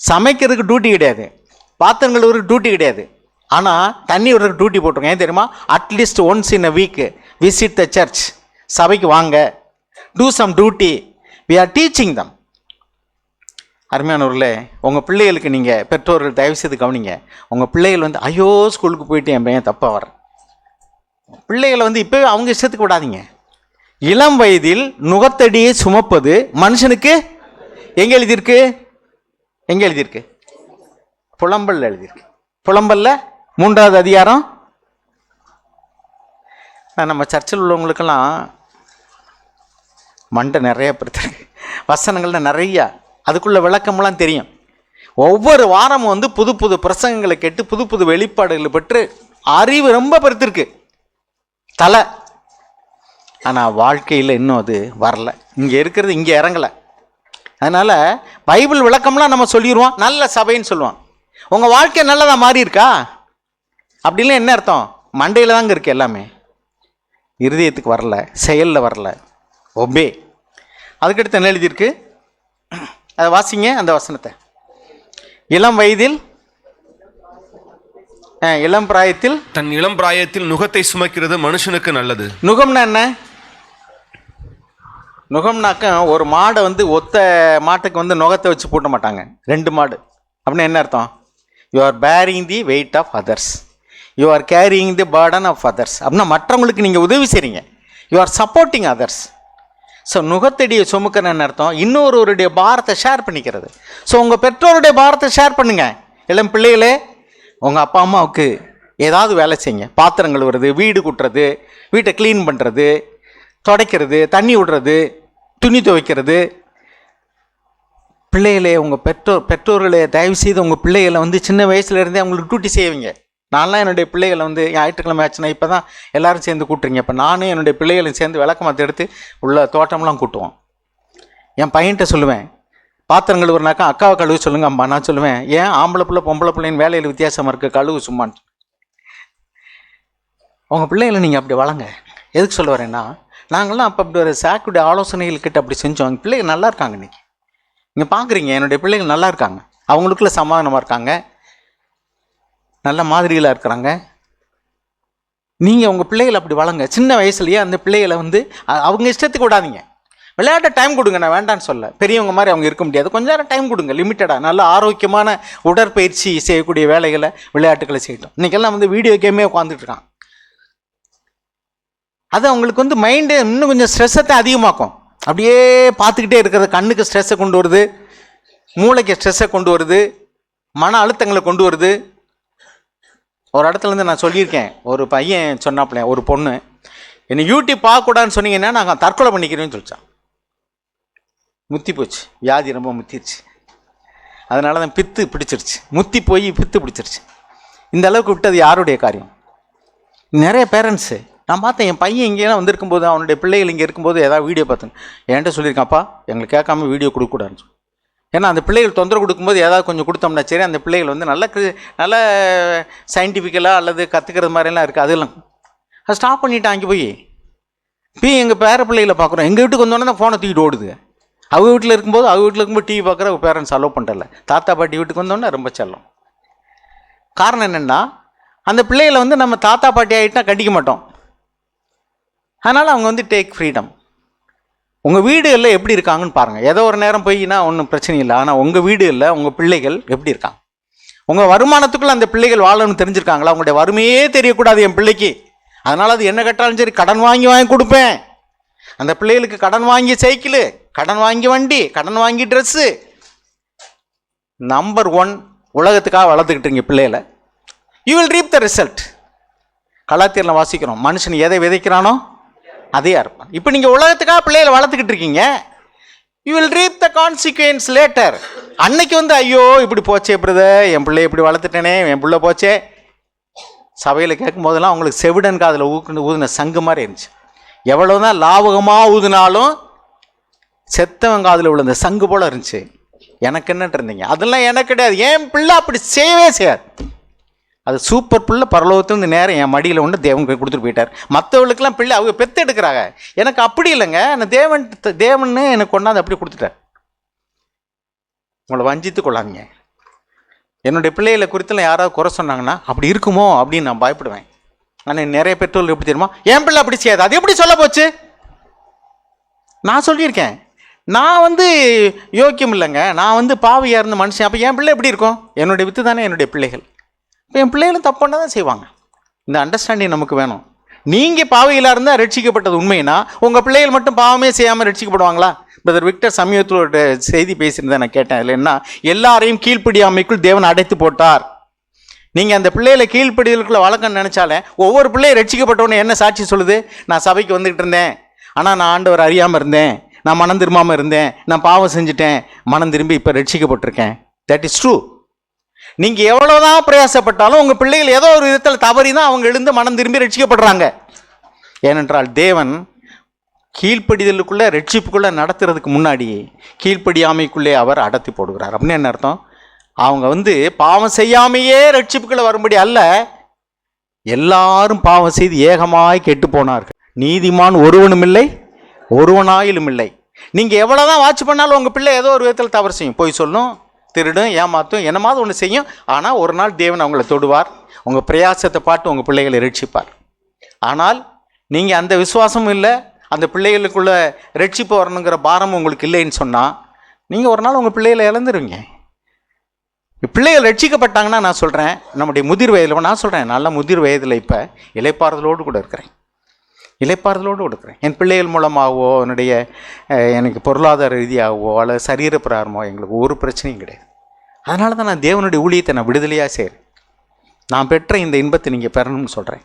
சமைக்கிறதுக்கு டியூட்டி கிடையாது, பாத்திரம் கழுவுறதுக்கு டியூட்டி கிடையாது, ஆனால் தண்ணி விடுறதுக்கு டியூட்டி போட்டிருக்கோம். ஏன் தெரியுமா? At least once in a week visit the church. சபைக்கு வாங்க, do some duty. We are teaching them. அருமையானவர்களே, உங்கள் பிள்ளைகளுக்கு நீங்கள் பெற்றோர்கள் தயவு செய்து கவனிங்க. உங்கள் பிள்ளைகள் வந்து ஐயோ ஸ்கூலுக்கு போயிட்டு என் பையன் தப்பாக வரேன், பிள்ளைகளை வந்து இப்போவே அவங்க இஷ்டத்துக்கு விடாதீங்க. இளம் வயதில் நுகத்தடியை சுமப்பது மனுஷனுக்கு எங்கே எழுதியிருக்கு? எங்கே எழுதியிருக்கு? புலம்பல்ல எழுதியிருக்கு. புலம்பல்ல 3வது அதிகாரம். நம்ம சர்ச்சில் உள்ளவங்களுக்கெல்லாம் மண்டை நிறைய படுத்திருக்கு, வசனங்கள்ல நிறையா, அதுக்குள்ள விளக்கமெல்லாம் தெரியும். ஒவ்வொரு வாரமும் வந்து புது புது பிரசங்கங்களை கேட்டு புது புது வெளிப்பாடுகளை பெற்று அறிவு ரொம்ப பெருத்திருக்கு தலை. ஆனால் வாழ்க்கையில் இன்னும் அது வரல, இங்கே இருக்கிறது இங்கே இறங்கலை. அதனால் பைபிள் விளக்கம்லாம் நம்ம சொல்லிடுவோம், நல்ல சபைன்னு சொல்லுவோம். உங்கள் வாழ்க்கை நல்லதாக மாறி இருக்கா? அப்படிலாம் என்ன அர்த்தம்? மண்டையில் தாங்க இருக்குது எல்லாமே, இருதயத்துக்கு வரல, செயலில் வரல. ஒபே. அதுக்கடுத்து என்ன எழுதியிருக்கு? அதை வாசிங்க அந்த வசனத்தை. இளம் வயதில் இளம் பிராயத்தில் தன் இளம் பிராயத்தில் நுகத்தை சுமக்கிறது மனுஷனுக்கு நல்லது. நுகம்னா என்ன? நுகம்னாக்க ஒரு மாடை வந்து ஒத்த மாட்டுக்கு வந்து நுகத்தை வச்சு பூட்ட மாட்டாங்க, 2 மாடு. அப்படின்னா என்ன அர்த்தம்? You are bearing the weight of others, you are carrying the burden of others. அப்படின்னா மற்றவங்களுக்கு நீங்கள் உதவி செய்கிறீங்க, you are supporting others. So நுகத்தடியை சுமக்கிறன்னு அர்த்தம் இன்னொருவருடைய பாரத்தை ஷேர் பண்ணிக்கிறது. ஸோ உங்கள் பெற்றோருடைய பாரத்தை ஷேர் பண்ணுங்கள். இளம் பிள்ளைகளே, உங்கள் அப்பா அம்மாவுக்கு ஏதாவது வேலை செய்யுங்க. பாத்திரம் கழுவுறது, வீடு கூட்டுறது, வீட்டை க்ளீன் பண்ணுறது, துடைக்கிறது, தண்ணி விடுறது, துணி துவைக்கிறது. பிள்ளைகளே, உங்கள் பெற்றோர்களே தயவுசெய்து உங்கள் பிள்ளைகளை வந்து சின்ன வயசுலேருந்தே அவங்களுக்கு டியூட்டி செய்வீங்க. நான்லாம் என்னுடைய பிள்ளைகளை வந்து ஞாயிற்றுக்கிழமை ஆச்சுன்னா இப்போ தான் எல்லோரும் சேர்ந்து கூட்டுறீங்க. இப்போ நானும் என்னுடைய பிள்ளைகளையும் சேர்ந்து விளக்கமாற்ற எடுத்து உள்ள தோட்டம்லாம் கூட்டுவோம். என் பையன்கிட்ட சொல்லுவேன், பாத்திரம் கழுவுறனாக்கா அக்காவை கழுவு சொல்லுங்க அம்மா. நான் சொல்லுவேன், ஏன் ஆம்பளை பிள்ளை பொம்பளை பிள்ளைன்னு வேலையில் வித்தியாசமாக இருக்குது, கழுவு சும்மான்னு. உங்கள் பிள்ளைகளை நீங்கள் அப்படி வளங்க. எதுக்கு சொல்ல வரேன்னா, நாங்கள்லாம் அப்போ அப்படி ஒரு சாக்குடைய ஆலோசனைகள் கிட்ட அப்படி செஞ்சோம். எங்கள் பிள்ளைகள் நல்லா இருக்காங்க. இன்றைக்கி நீங்கள் பார்க்குறீங்க, என்னுடைய பிள்ளைகள் நல்லா இருக்காங்க, அவங்களுக்குள்ள சமாதானமாக இருக்காங்க, நல்ல மாதிரிகளாக இருக்கிறாங்க. நீங்கள் உங்கள் பிள்ளைகளை அப்படி வளங்க. சின்ன வயசுலேயே அந்த பிள்ளைகளை வந்து அவங்க இஷ்டத்துக்கு விடாதீங்க. விளையாட்ட டைம் கொடுங்க, நான் வேண்டான்னு சொல்ல. பெரியவங்க மாதிரி அவங்க இருக்க முடியாது, கொஞ்ச நேரம் டைம் கொடுங்க, லிமிட்டடாக. நல்ல ஆரோக்கியமான உடற்பயிற்சி செய்யக்கூடிய வேலைகளை, விளையாட்டுகளை செய்யட்டும். இன்றைக்கெல்லாம் வந்து வீடியோ கேமே உட்காந்துட்டு இருக்கான். அது அவங்களுக்கு வந்து மைண்டு இன்னும் கொஞ்சம் ஸ்ட்ரெஸ்ஸத்தை அதிகமாக்கும். அப்படியே பார்த்துக்கிட்டே இருக்கிறது கண்ணுக்கு ஸ்ட்ரெஸ்ஸை கொண்டு வருது, மூளைக்கு ஸ்ட்ரெஸ்ஸை கொண்டு வருது, மன அழுத்தங்களை கொண்டு வருது. ஒரு இடத்துலேருந்து நான் சொல்லியிருக்கேன், ஒரு பையன் சொன்னாப்பில்ல, ஒரு பொண்ணு என்னை யூடியூப் பார்க்கக்கூடாதுன்னு சொன்னீங்கன்னா நாங்கள் தற்கொலை பண்ணிக்கிறேன்னு சொல்லிச்சான். முத்தி போச்சு, வியாதி ரொம்ப முத்திருச்சு. அதனால தான் பித்து பிடிச்சிருச்சு, முத்தி போய் பித்து பிடிச்சிருச்சு. இந்த அளவுக்கு விட்டது யாருடைய காரியம்? நிறைய பேரண்ட்ஸு நான் பார்த்தேன். என் பையன் இங்கேலாம் வந்திருக்கும்போது, அவனுடைய பிள்ளைகள் இங்கே இருக்கும்போது ஏதாவது வீடியோ பார்த்தேன், என்கிட்ட சொல்லியிருக்கான்ப்பா எங்களுக்கு கேட்காம வீடியோ கொடுக்கக்கூடாதுன்னு. ஏன்னா அந்த பிள்ளைகள் தொந்தரவு கொடுக்கும்போது ஏதாவது கொஞ்சம் கொடுத்தோம்னா சரி, அந்த பிள்ளைகள் வந்து நல்ல சயின்டிஃபிக்கலாக அல்லது கற்றுக்கிறது மாதிரிலாம் இருக்குது. அதெல்லாம் அதை ஸ்டாப் பண்ணிவிட்டான். அங்கே போய் இப்போ எங்கள் பேர பிள்ளைகளை பார்க்குறோம், எங்கள் வீட்டுக்கு வந்தோடனே தான் ஃபோனை தூக்கிட்டு ஓடுது. அவங்க வீட்டில் இருக்கும்போது டிவி பார்க்குற பேரண்ட்ஸ் அலோவ் பண்ணுறல. தாத்தா பாட்டி வீட்டுக்கு வந்தோடனே ரொம்ப செல்லம். காரணம் என்னென்னா, அந்த பிள்ளைகளை வந்து நம்ம தாத்தா பாட்டி ஆகிட்டா கண்டிக்க மாட்டோம். அதனால் அவங்க வந்து டேக் ஃப்ரீடம். உங்கள் வீடுகளில் எப்படி இருக்காங்கன்னு பாருங்கள். ஏதோ ஒரு நேரம் போய்னா ஒன்றும் பிரச்சனை இல்லை. ஆனால் உங்கள் வீடுகளில் உங்கள் பிள்ளைகள் எப்படி இருக்காங்க? உங்கள் வருமானத்துக்குள்ளே அந்த பிள்ளைகள் வாழணும்னு தெரிஞ்சிருக்காங்களா? உங்களுடைய வறுமையே தெரியக்கூடாது என் பிள்ளைக்கு. அதனால் அது என்ன கேட்டாலும் சரி கடன் வாங்கி கொடுப்பேன். அந்த பிள்ளைகளுக்கு கடன் வாங்கி சைக்கிளு, கடன் வாங்கி வண்டி, கடன் வாங்கி ட்ரெஸ்ஸு. நம்பர் 1 உலகத்துக்காக வளர்த்துக்கிட்டுருங்க பிள்ளைகளை. You will reap the result. கலாத்தியரில் வாசிக்கிறோம், மனுஷன் எதை விதைக்கிறானோ அதே இருப்பான். இப்போ நீங்கள் உலகத்துக்காக பிள்ளைகளை வளர்த்துக்கிட்டு இருக்கீங்க. You will reap the consequence later. அன்னைக்கு வந்து ஐயோ இப்படி போச்சே பிரதர், என் பிள்ளை இப்படி வளர்த்துட்டேனே, என் பிள்ளை போச்சே. சபையில் கேட்கும் போதெல்லாம் அவங்களுக்கு செவிடன் காதில் ஊதின சங்கு மாதிரி இருந்துச்சு. எவ்வளோதான் லாபகமாக ஊதினாலும் செத்தவன் காதில் விழுந்த சங்கு போல் இருந்துச்சு. எனக்கு என்னட்டு இருந்தீங்க, அதெல்லாம் எனக்கு கிடையாது. என் பிள்ளை அப்படி செய்யவே செய்யாது. அது சூப்பர் பிள்ளை, பரலோகத்துலேருந்து நேரம் என் மடியில் ஒன்று தேவன் கொடுத்துட்டு போயிட்டார். மற்றவர்களுக்கெல்லாம் பிள்ளை அவங்க பெற்று எடுக்கிறாங்க. எனக்கு அப்படி இல்லைங்க, நான் தேவன்னு எனக்கு கொண்டாந்து அப்படி கொடுத்துட்டார். உங்களை வஞ்சித்து கொள்ளாதீங்க. என்னுடைய பிள்ளைகளை குறித்தெல்லாம் யாராவது குறை சொன்னாங்கன்னா அப்படி இருக்குமோ அப்படின்னு நான் பயப்படுவேன். ஆனால் நிறைய பெற்றோர்கள் எப்படி தெரியுமா, என் பிள்ளை அப்படி செய்யாது. அது எப்படி சொல்ல போச்சு? நான் சொல்லியிருக்கேன், நான் வந்து யோக்கியம் இல்லைங்க, நான் வந்து பாவியாக இருந்த மனுஷன். அப்போ என் பிள்ளை எப்படி இருக்கும்? என்னுடைய வித்து தானே என்னுடைய பிள்ளைகள். இப்போ என் பிள்ளைகளும் தப்பு பண்ண தான் செய்வாங்க. இந்த அண்டர்ஸ்டாண்டிங் நமக்கு வேணும். நீங்கள் பாவிகளாக இருந்தால் ரட்சிக்கப்பட்டது உண்மைனா உங்கள் பிள்ளைகள் மட்டும் பாவமே செய்யாமல் ரட்சிக்கப்படுவாங்களா? பிரதர் விக்டர் சமீபத்தில் ஒரு செய்தி பேசியிருந்தேன், நான் கேட்டேன். அதில் என்ன, எல்லாரையும் கீழ்ப்படியாமைக்குள் தேவன் அடைத்து போட்டார். நீங்கள் அந்த பிள்ளைகளை கீழ்ப்படிதலுக்குள்ள வழக்கம்னு நினச்சாலே ஒவ்வொரு பிள்ளையை ரட்சிக்கப்பட்டவொன்னே என்ன சாட்சி சொல்லுது? நான் சபைக்கு வந்துக்கிட்டு இருந்தேன், ஆனால் நான் ஆண்டவர் அறியாமல் இருந்தேன், நான் மனம் திரும்பாமல் இருந்தேன், நான் பாவம் செஞ்சுட்டேன், மனம் திரும்பி இப்போ ரட்சிக்கப்பட்டிருக்கேன். That is true. நீங்கள் எவ்வளோதான் பிரயாசப்பட்டாலும் உங்கள் பிள்ளைகள் ஏதோ ஒரு விதத்தில் தவறி தான் அவங்க எழுந்து மனம் திரும்பி ரட்சிக்கப்படுறாங்க. ஏனென்றால் தேவன் கீழ்ப்படிதலுக்குள்ளே ரட்சிப்புக்குள்ளே நடத்துறதுக்கு முன்னாடி கீழ்ப்படியாமைக்குள்ளே அவர் அடர்த்தி போடுகிறார். அப்படின்னு என்ன அர்த்தம்? அவங்க பாவம் செய்யாமையே ரட்சிப்புக்குள்ளே வரும்படி அல்ல, எல்லாரும் பாவம் செய்து ஏகமாய் கெட்டு போனார்கள், நீதிமான் ஒருவனும் இல்லை, ஒருவனாயிலும் இல்லை. நீங்கள் எவ்வளோதான் வாட்ச் பண்ணாலும் உங்கள் பிள்ளை ஏதோ ஒரு விதத்தில் தவறு செய்யும், போய் சொல்லும், திருடும், ஏமாத்தும், என்னமாவது ஒன்று செய்யும். ஆனால் ஒரு நாள் தேவன் அவங்கள தொடுவார், உங்கள் பிரயாசத்தை பார்த்து உங்கள் பிள்ளைகளை ரட்சிப்பார். ஆனால் நீங்கள் அந்த விசுவாசமும் இல்லை, அந்த பிள்ளைகளுக்குள்ள ரட்சிப்பு வரணுங்கிற பாரமும் உங்களுக்கு இல்லைன்னு சொன்னால் நீங்கள் ஒரு நாள் உங்கள் பிள்ளைகளை இழந்துருவீங்க. பிள்ளைகள் ரட்சிக்கப்பட்டாங்கன்னா நான் சொல்கிறேன், நம்முடைய முதிர் வயதில் நான் சொல்கிறேன், நல்ல முதிர் வயதில் இப்போ இளைப்பாறுதலோடு கூட இருக்கிறேன், இளைப்பாறுதலோடு கொடுக்குறேன். என் பிள்ளைகள் மூலமாகவோ எனக்கு பொருளாதார ரீதியாகவோ அல்லது சரீர பிராரமோ எங்களுக்கு ஒரு பிரச்சனையும் கிடையாது. அதனால தான் நான் தேவனுடைய ஊழியத்தை நான் விடுதலையாக செய்கிறேன். நான் பெற்ற இந்த இன்பத்தை நீங்கள் பெறணும்னு சொல்கிறேன்.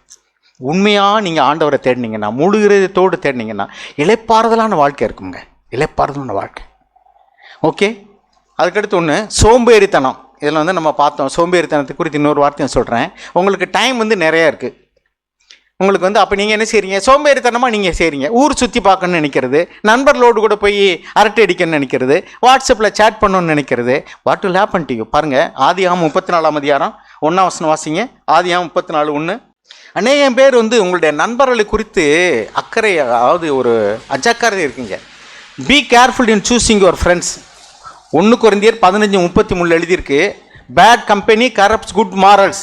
உண்மையாக நீங்கள் ஆண்டவரை தேடினீங்கன்னா, முழு இதயத்தோடு தேடினீங்கன்னா இளைப்பாறுதலான வாழ்க்கை இருக்குங்க, இளைப்பாறுதலான வாழ்க்கை. ஓகே, அதுக்கடுத்து ஒன்று சோம்பேறித்தனம். இதில் நம்ம பார்த்தோம், சோம்பேறித்தனத்தை குறித்து இன்னொரு வார்த்தையும் சொல்கிறேன். உங்களுக்கு டைம் நிறையா இருக்குது. உங்களுக்கு அப்போ நீங்கள் என்ன செய்கிறீங்க? சோம்பேறித்தனமாக நீங்கள் செய்கிறீங்க. ஊர் சுற்றி பார்க்கணுன்னு நினைக்கிறது, நண்பர்களோடு கூட போய் அரட்டை அடிக்கணும்னு நினைக்கிறது, வாட்ஸ்அப்பில் சேட் பண்ணணும்னு நினைக்கிறது. What will happen to you? பாருங்கள், ஆதியாகமம் 34 அதிகாரம் 1ஆம் வசனம் வாசிங்க. ஆதியாகமம் 34:1. அநேகம் பேர் உங்களுடைய நண்பர்களை குறித்து அக்கறை, அதாவது ஒரு அஜாக்கிரதை இருக்குங்க. Be careful in choosing your friends. 1 கொரிந்தியர் 15:33 எழுதியிருக்கு, bad company corrupts good morals.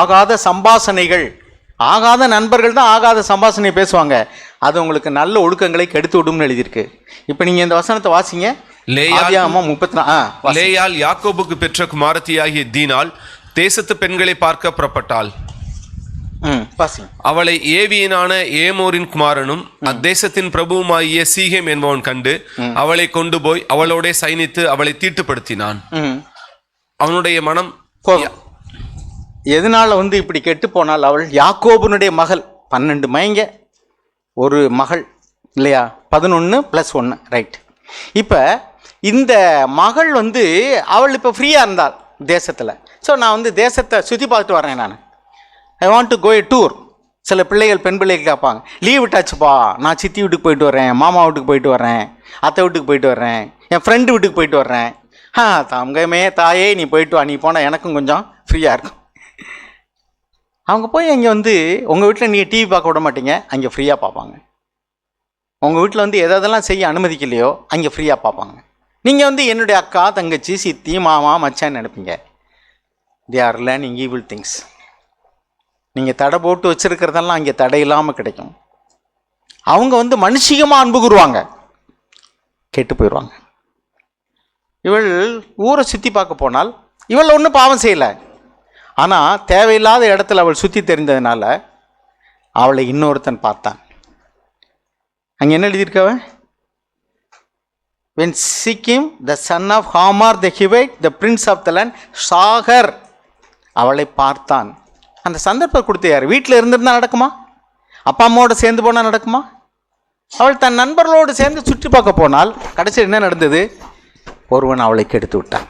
ஆகாத சம்பாசனைகள், ஆகாத நண்பர்கள் தான் ஆகாத சம்பாசனை பேசுவாங்க, அது உங்களுக்கு நல்ல ஒழுக்கங்களை கெடுத்து விடும்னு எழுதியிருக்கு. இப்போ நீங்கள் இந்த வசனத்தை வாசிங்க. லேயாள் யாக்கோபுக்கு பெற்ற குமாரத்தியாகிய தீனாள் தேசத்து பெண்களை பார்க்க புறப்பட்டாள். அவளை ஏவியனான ஏமோரின் குமாரனும் அத்தேசத்தின் பிரபுவுமாகிய சீகேம் என்பவன் கண்டு அவளை கொண்டு போய் அவளோட சைனித்து அவளை தீட்டுப்படுத்தினான். அவனுடைய மனம் எதனால இப்படி கெட்டு போனால், அவள் யாக்கோபுனுடைய மகள், 12 மைங்க ஒரு மகள் இல்லையா, 11 + 1 ரைட். இப்போ இந்த மகள் அவள் இப்போ ஃப்ரீயாக இருந்தாள் தேசத்தில். ஸோ நான் தேசத்தை சுற்றி பார்த்துட்டு வரேன், நான் I want to go a tour. சில பிள்ளைகள், பெண் பிள்ளைகள் கேட்பாங்க, லீவ் விட்டாச்சுப்பா, நான் சித்தி வீட்டுக்கு போயிட்டு வரேன், மாமா வீட்டுக்கு போயிட்டு வரேன், அத்தை வீட்டுக்கு போயிட்டு வர்றேன், என் ஃப்ரெண்டு வீட்டுக்கு போயிட்டு வர்றேன். தங்கமே தாயே நீ போயிட்டு வா, நீ போனால் எனக்கும் கொஞ்சம் ஃப்ரீயாக இருக்கும். அவங்க போய் அங்கே உங்கள் வீட்டில் நீங்கள் டிவி பார்க்க விட மாட்டீங்க, அங்கே ஃப்ரீயாக பார்ப்பாங்க. உங்கள் வீட்டில் எதெல்லாம் செய்ய அனுமதிக்கலையோ அங்கே ஃப்ரீயாக பார்ப்பாங்க. நீங்கள் என்னுடைய அக்கா, தங்கச்சி, சித்தி, மாமா, மச்சான்னு நினைப்பீங்க. They are learning evil things. நீங்கள் தடை போட்டு வச்சுருக்கிறதெல்லாம் அங்கே தடை இல்லாமல் கிடைக்கும். அவங்க மனுஷிகமாக அன்பு கூறுவாங்க, கெட்டு போயிடுவாங்க. இவள் ஊரை சுற்றி பார்க்க போனால் இவள் ஒன்றும் பாவம் செய்யலை, ஆனால் தேவையில்லாத இடத்துல அவள் சுற்றி தெரிந்ததுனால அவளை இன்னொருத்தன் பார்த்தான். அங்கே என்ன எழுதியிருக்கவ? when Sikkim the son of Hamor the Hivite the prince of the land saw her, அவளை பார்த்தான். அந்த சந்தர்ப்பம் கொடுத்து யார்? வீட்டில் இருந்திருந்தால் நடக்குமா? அப்பா அம்மாவோட சேர்ந்து போனால் நடக்குமா? அவள் தன் நண்பர்களோடு சேர்ந்து சுற்றி பார்க்க போனால் கடைசியில் என்ன நடந்தது? ஒருவன் அவளை கெடுத்து விட்டான்.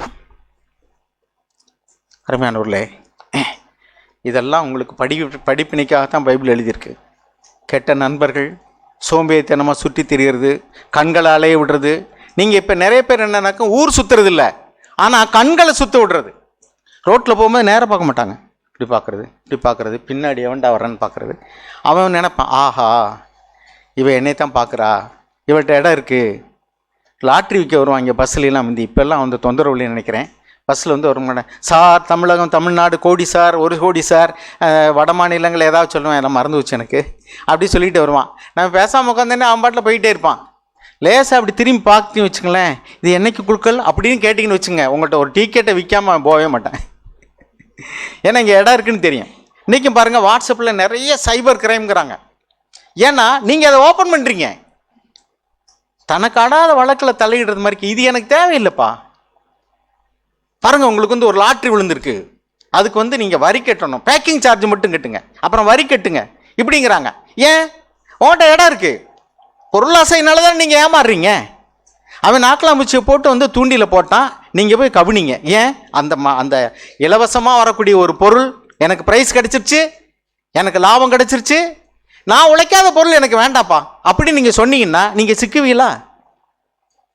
அருமையானவர்களே, இதெல்லாம் உங்களுக்கு படிப்பினைக்காகத்தான் பைபிள் எழுதியிருக்கு. கெட்ட நண்பர்கள், சோம்பேறித்தனமாக சுற்றி திரிகிறது, கண்களை அலைய விடுறது. நீங்கள் இப்போ நிறைய பேர் என்னன்னாக்கா ஊர் சுற்றுறது இல்லை, ஆனால் கண்களை சுற்ற விடுறது. ரோட்டில் போகும்போது நேராக பார்க்க மாட்டாங்க, இப்படி பார்க்குறது, பின்னாடி எவன்டா வர்றேன்னு பார்க்குறது. அவன் நினைப்பான், ஆஹா இவன் என்னை தான் பார்க்குறா, இவள்கிட்ட இடம் இருக்குது. லாட்ரி விற்க வருவாங்க பஸ்லாம் இப்போல்லாம் தொந்தரவு இல்லைன்னு நினைக்கிறேன். பஸ்ஸில் வர மாட்டேன், சார் தமிழகம், தமிழ்நாடு, கோடி சார், 1 கோடி சார், வட மாநிலங்கள் ஏதாவது சொல்லுவேன், எல்லாம் மறந்து வச்சு எனக்கு, அப்படி சொல்லிட்டு வருவான். நம்ம பேசாமல் உட்காந்தேன்னே அவன் பாட்டில் போயிட்டே இருப்பான். லேசாக அப்படி திரும்பி பார்த்து வச்சுங்களேன், இது என்னைக்கு குழுக்கள் அப்படின்னு கேட்டிங்கன்னு வச்சுங்க, உங்கள்கிட்ட ஒரு டிக்கெட்டை விற்காமல் போகவே மாட்டேன். ஏன்னா இங்கே இடம் இருக்குன்னு தெரியும். இன்றைக்கும் பாருங்கள், வாட்ஸ்அப்பில் நிறைய சைபர் கிரைம்ங்கிறாங்க. ஏன்னா நீங்கள் அதை ஓப்பன் பண்ணுறீங்க. தனக்காடாத வழக்கில் தலையிடுறது மாதிரி இது எனக்கு தேவையில்லைப்பா. பாருங்க, உங்களுக்கு வந்து ஒரு லாட்ரி விழுந்திருக்கு, அதுக்கு வந்து நீங்கள் வரி கட்டணும், பேக்கிங் சார்ஜ் மட்டும் கட்டுங்க, அப்புறம் வரி கட்டுங்க இப்படிங்கிறாங்க. ஏன்? உன்கிட்ட இடம் இருக்கு, பொருளாசைனால தான் நீங்கள் ஏமாறுறீங்க. அவன் நாக்கலாம்பூச்சியை போட்டு வந்து தூண்டியில் போட்டான், நீங்கள் போய் கவனிங்க. ஏன்? அந்த இலவசமாக வரக்கூடிய ஒரு பொருள் எனக்கு ப்ரைஸ் கிடச்சிருச்சு, எனக்கு லாபம் கிடச்சிருச்சு, நான் உழைக்காத பொருள் எனக்கு வேண்டாப்பா அப்படி நீங்கள் சொன்னீங்கன்னா நீங்கள் சிக்குவீங்களா?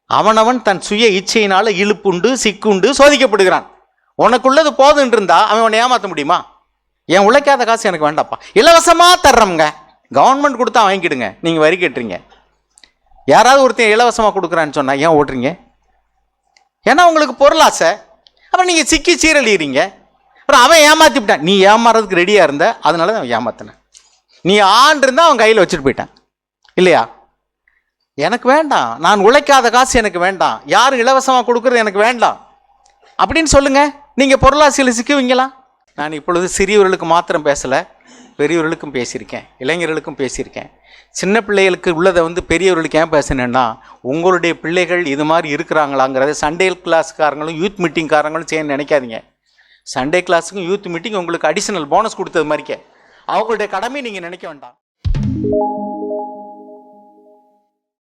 அவனவன் தன் சுய இச்சையினால் இழுப்புண்டு சிக்குண்டு சோதிக்கப்படுகிறான். உனக்குள்ளது போதுன்னு இருந்தா அவன் உன்னை ஏமாற்ற முடியுமா? என் உழைக்காத காசு எனக்கு வேண்டாப்பா, இலவசமாக தர்றோங்க, கவர்மெண்ட் கொடுத்தா வாங்கிக்கிடுங்க, நீங்கள் வரி கட்டுறீங்க. யாராவது ஒருத்தன் இலவசமாக கொடுக்குறான்னு சொன்னால் ஏன் ஓடுறீங்க? ஏன்னா உங்களுக்கு பொருளாசை. அப்புறம் நீங்கள் சிக்கி சீரழிகிறீங்க. அப்புறம் அவன் ஏமாற்றிவிட்டான், நீ ஏமாறதுக்கு ரெடியாக இருந்த, அதனால தான் அவன் ஏமாத்தினேன். நீ ஆண்டு இருந்தால் அவன் கையில் வச்சுட்டு போயிட்டான் இல்லையா? எனக்கு வேண்டாம், நான் உழைக்காத காசு எனக்கு வேண்டாம், யாரும் இலவசமாக கொடுக்குறது எனக்கு வேண்டாம் அப்படின்னு சொல்லுங்க. நீங்கள் பொருளாசையில் சிக்குவீங்களா? நான் இப்பொழுது சிறியவர்களுக்கு மாத்திரம் பேசலை, பெரியவர்களுக்கும் பேசியிருக்கேன், இளைஞர்களுக்கும் பேசியிருக்கேன். சின்ன பிள்ளைகளுக்கு உள்ளதை வந்து பெரியவர்களுக்கு ஏன் பேசினேன்னா, உங்களுடைய பிள்ளைகள் இது மாதிரி இருக்கிறாங்களாங்கிறத சண்டே கிளாஸ்காரங்களும் யூத் மீட்டிங்காரங்களும் செய்ய நினைக்காதீங்க. சண்டே கிளாஸுக்கும் யூத் மீட்டிங் உங்களுக்கு அடிஷனல் போனஸ் கொடுத்தது மாதிரிக்கே அவங்களுடைய கடமை நீங்கள் நினைக்க வேண்டாம்.